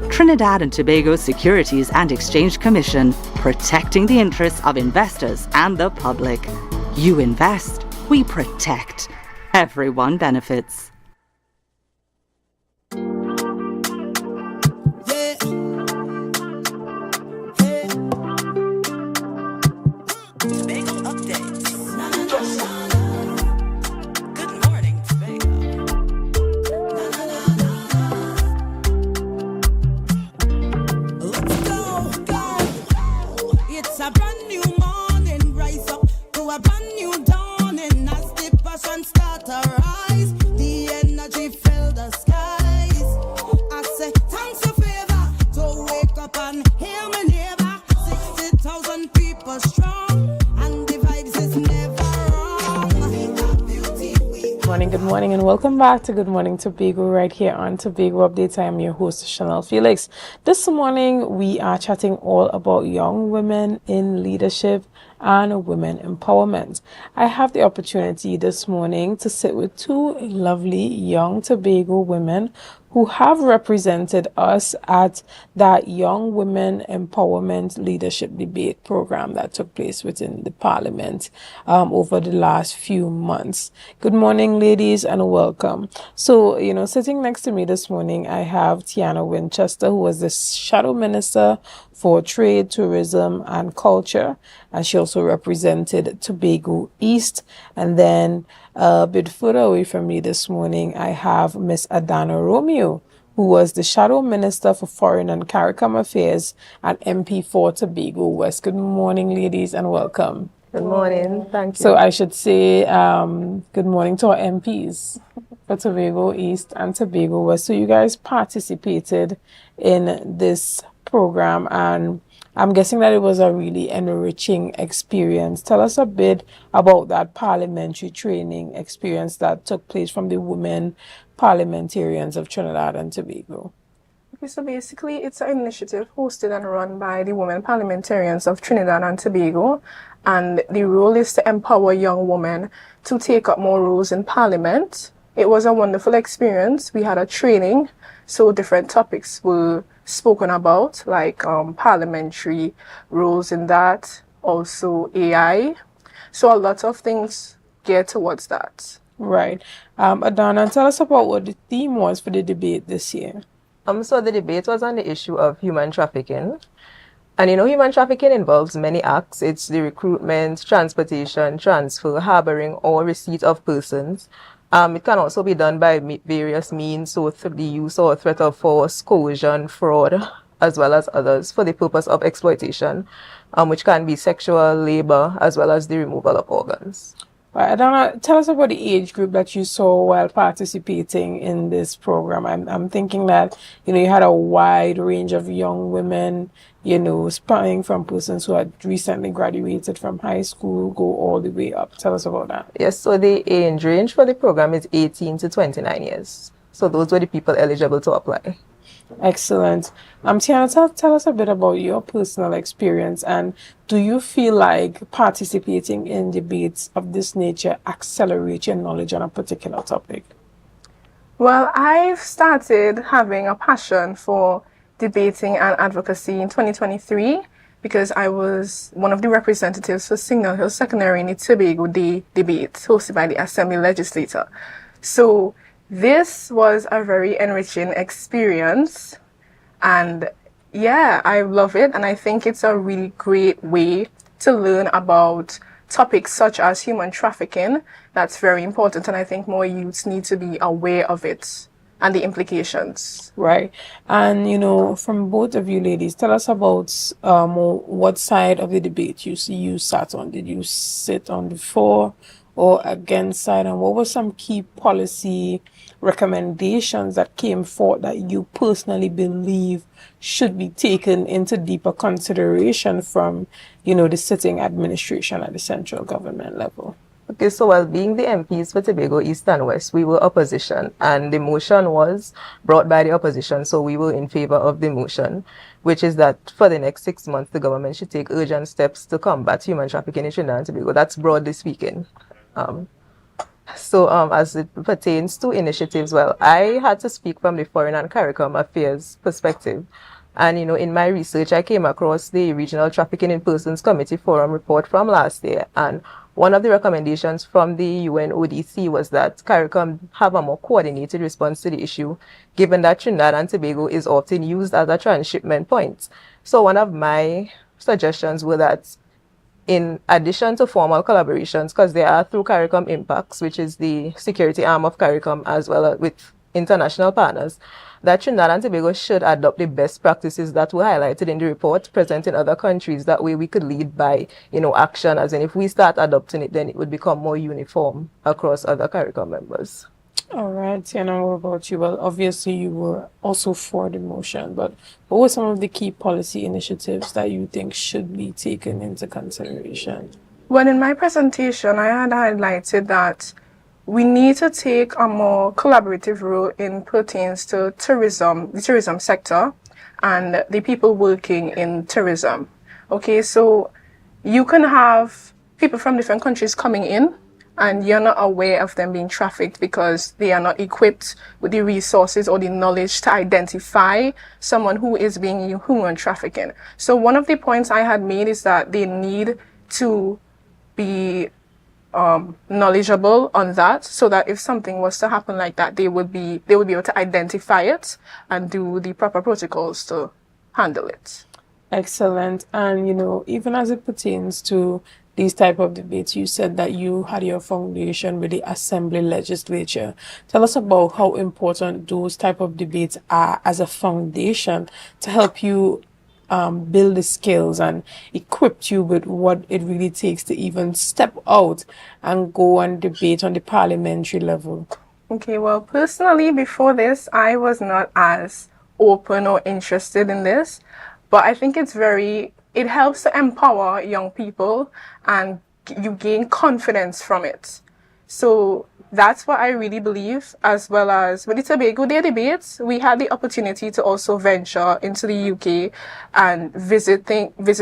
Trinidad and Tobago Securities and Exchange Commission, protecting the interests of investors and the public. You invest, we protect. Everyone benefits. It's a brand new morning, rise up to a brand new dawning as the passion start to rise. The energy fill the skies. I say thanks for favor to wake up and hear my neighbor. 60,000 people strong and the vibes is never wrong. Good morning, and welcome back to Good Morning Tobago right here on Tobago Updates. I am your host, Chanel Felix. This morning, we are chatting all about young women in leadership and women empowerment. I have the opportunity this morning to sit with two lovely young Tobago women who have represented us at that Young Women Empowerment Leadership Debate program that took place within the Parliament over the last few months. Good morning, ladies, and welcome. So, sitting next to me this morning, I have Tiana Winchester, who was the Shadow Minister for Trade, Tourism, and Culture, and she also represented Tobago East. And then a bit further away from me this morning, I have Miss Adana Romeo, who was the Shadow Minister for Foreign and CARICOM Affairs and MP for Tobago West. Good morning, ladies, and welcome. Good morning. Thank you. So I should say good morning to our MPs for Tobago East and Tobago West. So you guys participated in this program, and I'm guessing that it was a really enriching experience. Tell us a bit about that parliamentary training experience that took place from the women parliamentarians of Trinidad and Tobago. Okay, so basically it's an initiative hosted and run by the women parliamentarians of Trinidad and Tobago, and the role is to empower young women to take up more roles in parliament. It was a wonderful experience. We had a training, so different topics were spoken about, like parliamentary roles in that, also AI. So a lot of things geared towards that. Right. Adana, tell us about what the theme was for the debate this year. So the debate was on the issue of human trafficking. And human trafficking involves many acts. It's the recruitment, transportation, transfer, harboring, or receipt of persons. It can also be done by various means, so through the use or threat of force, coercion, fraud, as well as others, for the purpose of exploitation, which can be sexual, labor, as well as the removal of organs. Right, Adana, tell us about the age group that you saw while participating in this program. I'm thinking that, you had a wide range of young women, spanning from persons who had recently graduated from high school, go all the way up. Tell us about that. Yes, so the age range for the program is 18 to 29 years. So those were the people eligible to apply. Excellent. Tiana, tell us a bit about your personal experience, and do you feel like participating in debates of this nature accelerates your knowledge on a particular topic? Well, I've started having a passion for debating and advocacy in 2023 because I was one of the representatives for Signal Hill Secondary in the Tobago Day debate hosted by the Assembly legislator. So this was a very enriching experience, and yeah, I love it, and I think it's a really great way to learn about topics such as human trafficking. That's very important, and I think more youths need to be aware of it and the implications. Right. And, from both of you ladies, tell us about what side of the debate you sat on. Did you sit on the for or against side, and what were some key policy recommendations that came forth that you personally believe should be taken into deeper consideration from, the sitting administration at the central government level? Okay, so while being the MPs for Tobago East and West, we were opposition, and the motion was brought by the opposition, so we were in favor of the motion, which is that for the next 6 months, the government should take urgent steps to combat human trafficking in Trinidad and Tobago. That's broadly speaking. As it pertains to initiatives, well, I had to speak from the Foreign and CARICOM Affairs perspective. And, in my research, I came across the Regional Trafficking in Persons Committee Forum report from last year. And one of the recommendations from the UNODC was that CARICOM have a more coordinated response to the issue, given that Trinidad and Tobago is often used as a transshipment point. So one of my suggestions were that in addition to formal collaborations, because there are through CARICOM Impacts, which is the security arm of CARICOM, as well as with international partners, that Trinidad and Tobago should adopt the best practices that were highlighted in the report present in other countries. That way we could lead by, action, as in if we start adopting it, then it would become more uniform across other CARICOM members. All right, Tiana, what about you? Well, obviously you were also for the motion, but what were some of the key policy initiatives that you think should be taken into consideration? Well, in my presentation, I had highlighted that we need to take a more collaborative role in pertains to tourism, the tourism sector, and the people working in tourism. Okay, so you can have people from different countries coming in, and you're not aware of them being trafficked because they are not equipped with the resources or the knowledge to identify someone who is being human trafficking. So one of the points I had made is that they need to be knowledgeable on that, so that if something was to happen like that, they would be able to identify it and do the proper protocols to handle it. Excellent. And even as it pertains to these type of debates, you said that you had your foundation with the Assembly legislature. Tell us about how important those type of debates are as a foundation to help you build the skills and equip you with what it really takes to even step out and go and debate on the parliamentary level. Okay, well, personally, before this, I was not as open or interested in this, but I think it helps to empower young people and you gain confidence from it. So that's what I really believe, as well as with the Tobago Day debates, we had the opportunity to also venture into the UK and visit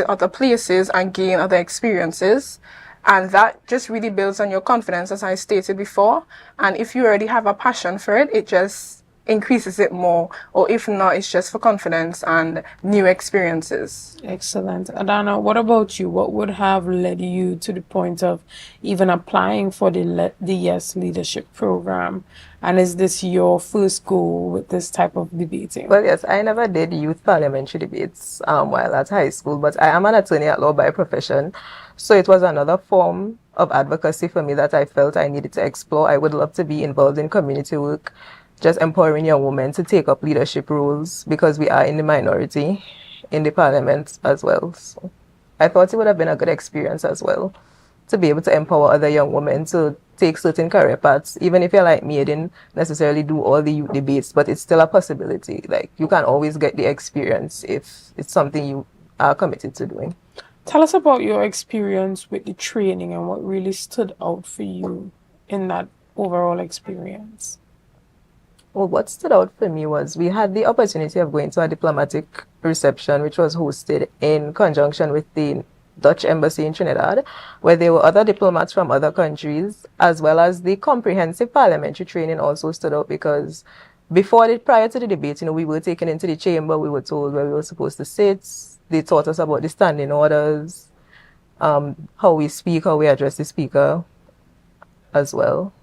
other places and gain other experiences. And that just really builds on your confidence, as I stated before. And if you already have a passion for it, it just increases it more, or if not, it's just for confidence and new experiences. Excellent. Adana, what about you? What would have led you to the point of even applying for the Yes Leadership Program? And is this your first goal with this type of debating? Well, yes, I never did youth parliamentary debates while at high school, but I am an attorney at law by profession. So it was another form of advocacy for me that I felt I needed to explore. I would love to be involved in community work, just empowering young women to take up leadership roles because we are in the minority in the parliament as well. So I thought it would have been a good experience as well to be able to empower other young women to take certain career paths. Even if you're like me, I didn't necessarily do all the youth debates, but it's still a possibility. Like, you can always get the experience if it's something you are committed to doing. Tell us about your experience with the training and what really stood out for you in that overall experience. Well, what stood out for me was we had the opportunity of going to a diplomatic reception, which was hosted in conjunction with the Dutch Embassy in Trinidad, where there were other diplomats from other countries, as well as the comprehensive parliamentary training also stood out because prior to the debate, we were taken into the chamber, we were told where we were supposed to sit, they taught us about the standing orders, how we speak, how we address the speaker as well.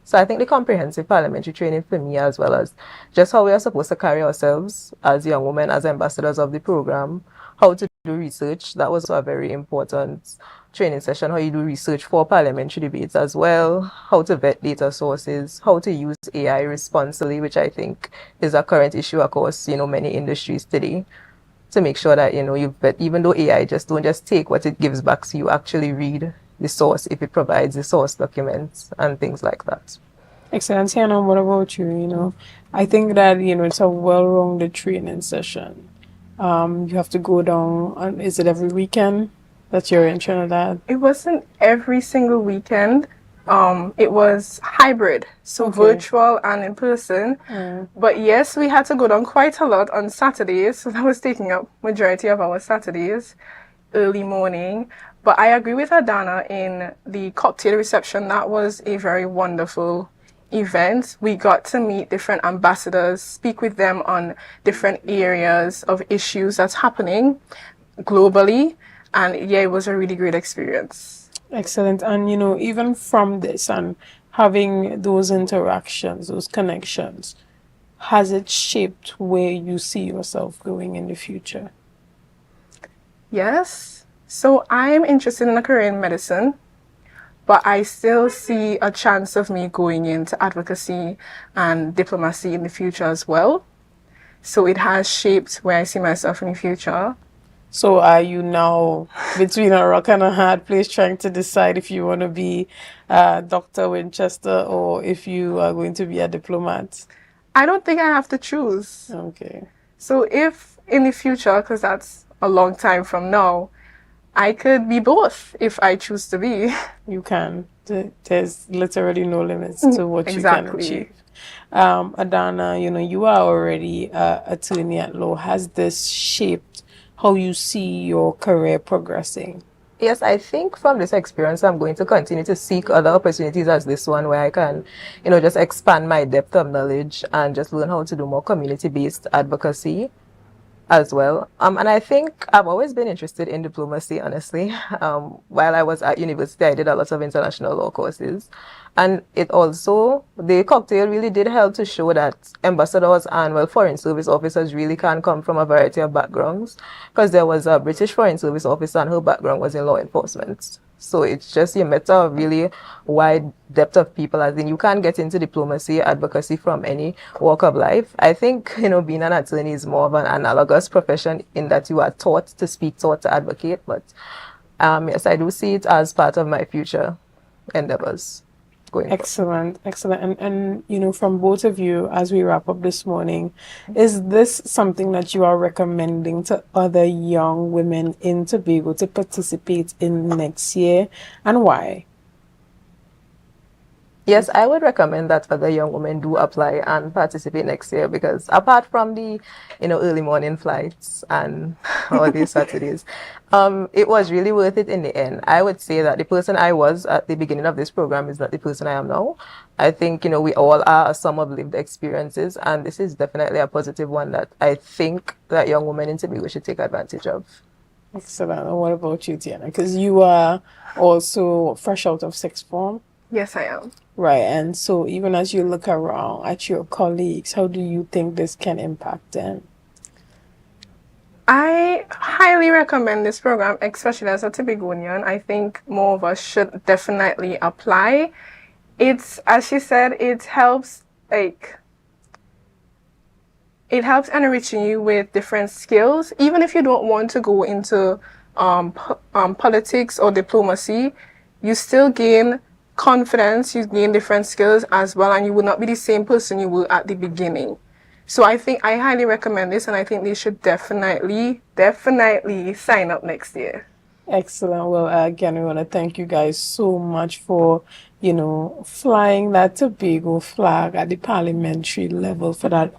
So I think the comprehensive parliamentary training for me, as well as just how we are supposed to carry ourselves as young women, as ambassadors of the program, how to do research, that was a very important training session, how you do research for parliamentary debates as well, how to vet data sources, how to use AI responsibly, which I think is a current issue across, many industries today, to make sure that, you vet, even though AI don't just take what it gives back, so you actually read the source if it provides the source documents and things like that. Excellent. Sienna, what about you? I think that, it's a well-rounded training session. You have to go down, is it every weekend that you're in Trinidad? It wasn't every single weekend. It was hybrid, so virtual and in person. But yes, we had to go down quite a lot on Saturdays, so that was taking up majority of our Saturdays, early morning. But I agree with Adana in the cocktail reception. That was a very wonderful event. We got to meet different ambassadors, speak with them on different areas of issues that's happening globally. And yeah, it was a really great experience. Excellent. And, even from this and having those interactions, those connections, has it shaped where you see yourself going in the future? Yes. So I'm interested in a career in medicine, but I still see a chance of me going into advocacy and diplomacy in the future as well. So it has shaped where I see myself in the future. So are you now between a rock and a hard place trying to decide if you want to be Dr. Winchester or if you are going to be a diplomat? I don't think I have to choose. Okay. So if in the future, because that's a long time from now, I could be both if I choose to be. You can. There's literally no limits to what you can achieve. Adana, you are already an attorney at law. Has this shaped how you see your career progressing? Yes, I think from this experience, I'm going to continue to seek other opportunities as this one where I can, just expand my depth of knowledge and just learn how to do more community-based advocacy as well. And I think I've always been interested in diplomacy, honestly. While I was at university, I did a lot of international law courses. And the cocktail really did help to show that ambassadors and, foreign service officers really can come from a variety of backgrounds. Because there was a British foreign service officer and her background was in law enforcement. So it's just you met a really wide depth of people, as in you can get into diplomacy, advocacy from any walk of life. I think, being an attorney is more of an analogous profession in that you are taught to speak, taught to advocate. But yes, I do see it as part of my future endeavors. Excellent. And from both of you, as we wrap up this morning, is this something that you are recommending to other young women in Tobago to participate in next year, and why? Yes, I would recommend that other young women do apply and participate next year because apart from the, early morning flights and all these Saturdays, it was really worth it in the end. I would say that the person I was at the beginning of this program is not the person I am now. I think, we all are a sum of lived experiences, and this is definitely a positive one that I think that young women in Tobago should take advantage of. Excellent. And what about you, Tiana? Because you are also fresh out of sixth form. Yes, I am. Right. And so even as you look around at your colleagues, how do you think this can impact them? I highly recommend this program, especially as a Tobagonian. I think more of us should definitely apply. It's, as she said, it helps enriching you with different skills. Even if you don't want to go into politics or diplomacy, you still gain confidence, you gain different skills as well, and you will not be the same person you were at the beginning. So I think I highly recommend this, and I think they should definitely sign up next year. Excellent. Well, again, we want to thank you guys so much for, flying that Tobago flag at the parliamentary level for that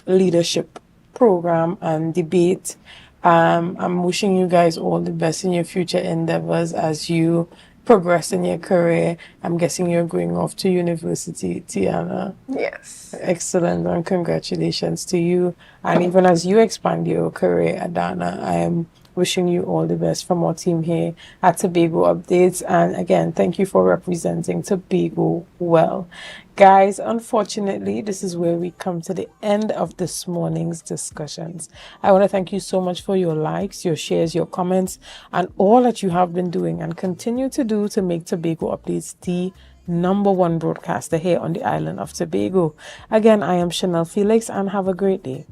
leadership program and debate. I'm wishing you guys all the best in your future endeavors as you progress in your career. I'm guessing you're going off to university, Tiana. Yes. Excellent, and congratulations to you. And even as you expand your career, Adana, I am wishing you all the best from our team here at Tobago Updates. And again, thank you for representing Tobago well. Guys, unfortunately, this is where we come to the end of this morning's discussions. I want to thank you so much for your likes, your shares, your comments, and all that you have been doing and continue to do to make Tobago Updates the #1 broadcaster here on the island of Tobago. Again, I am Chanel Felix, and have a great day.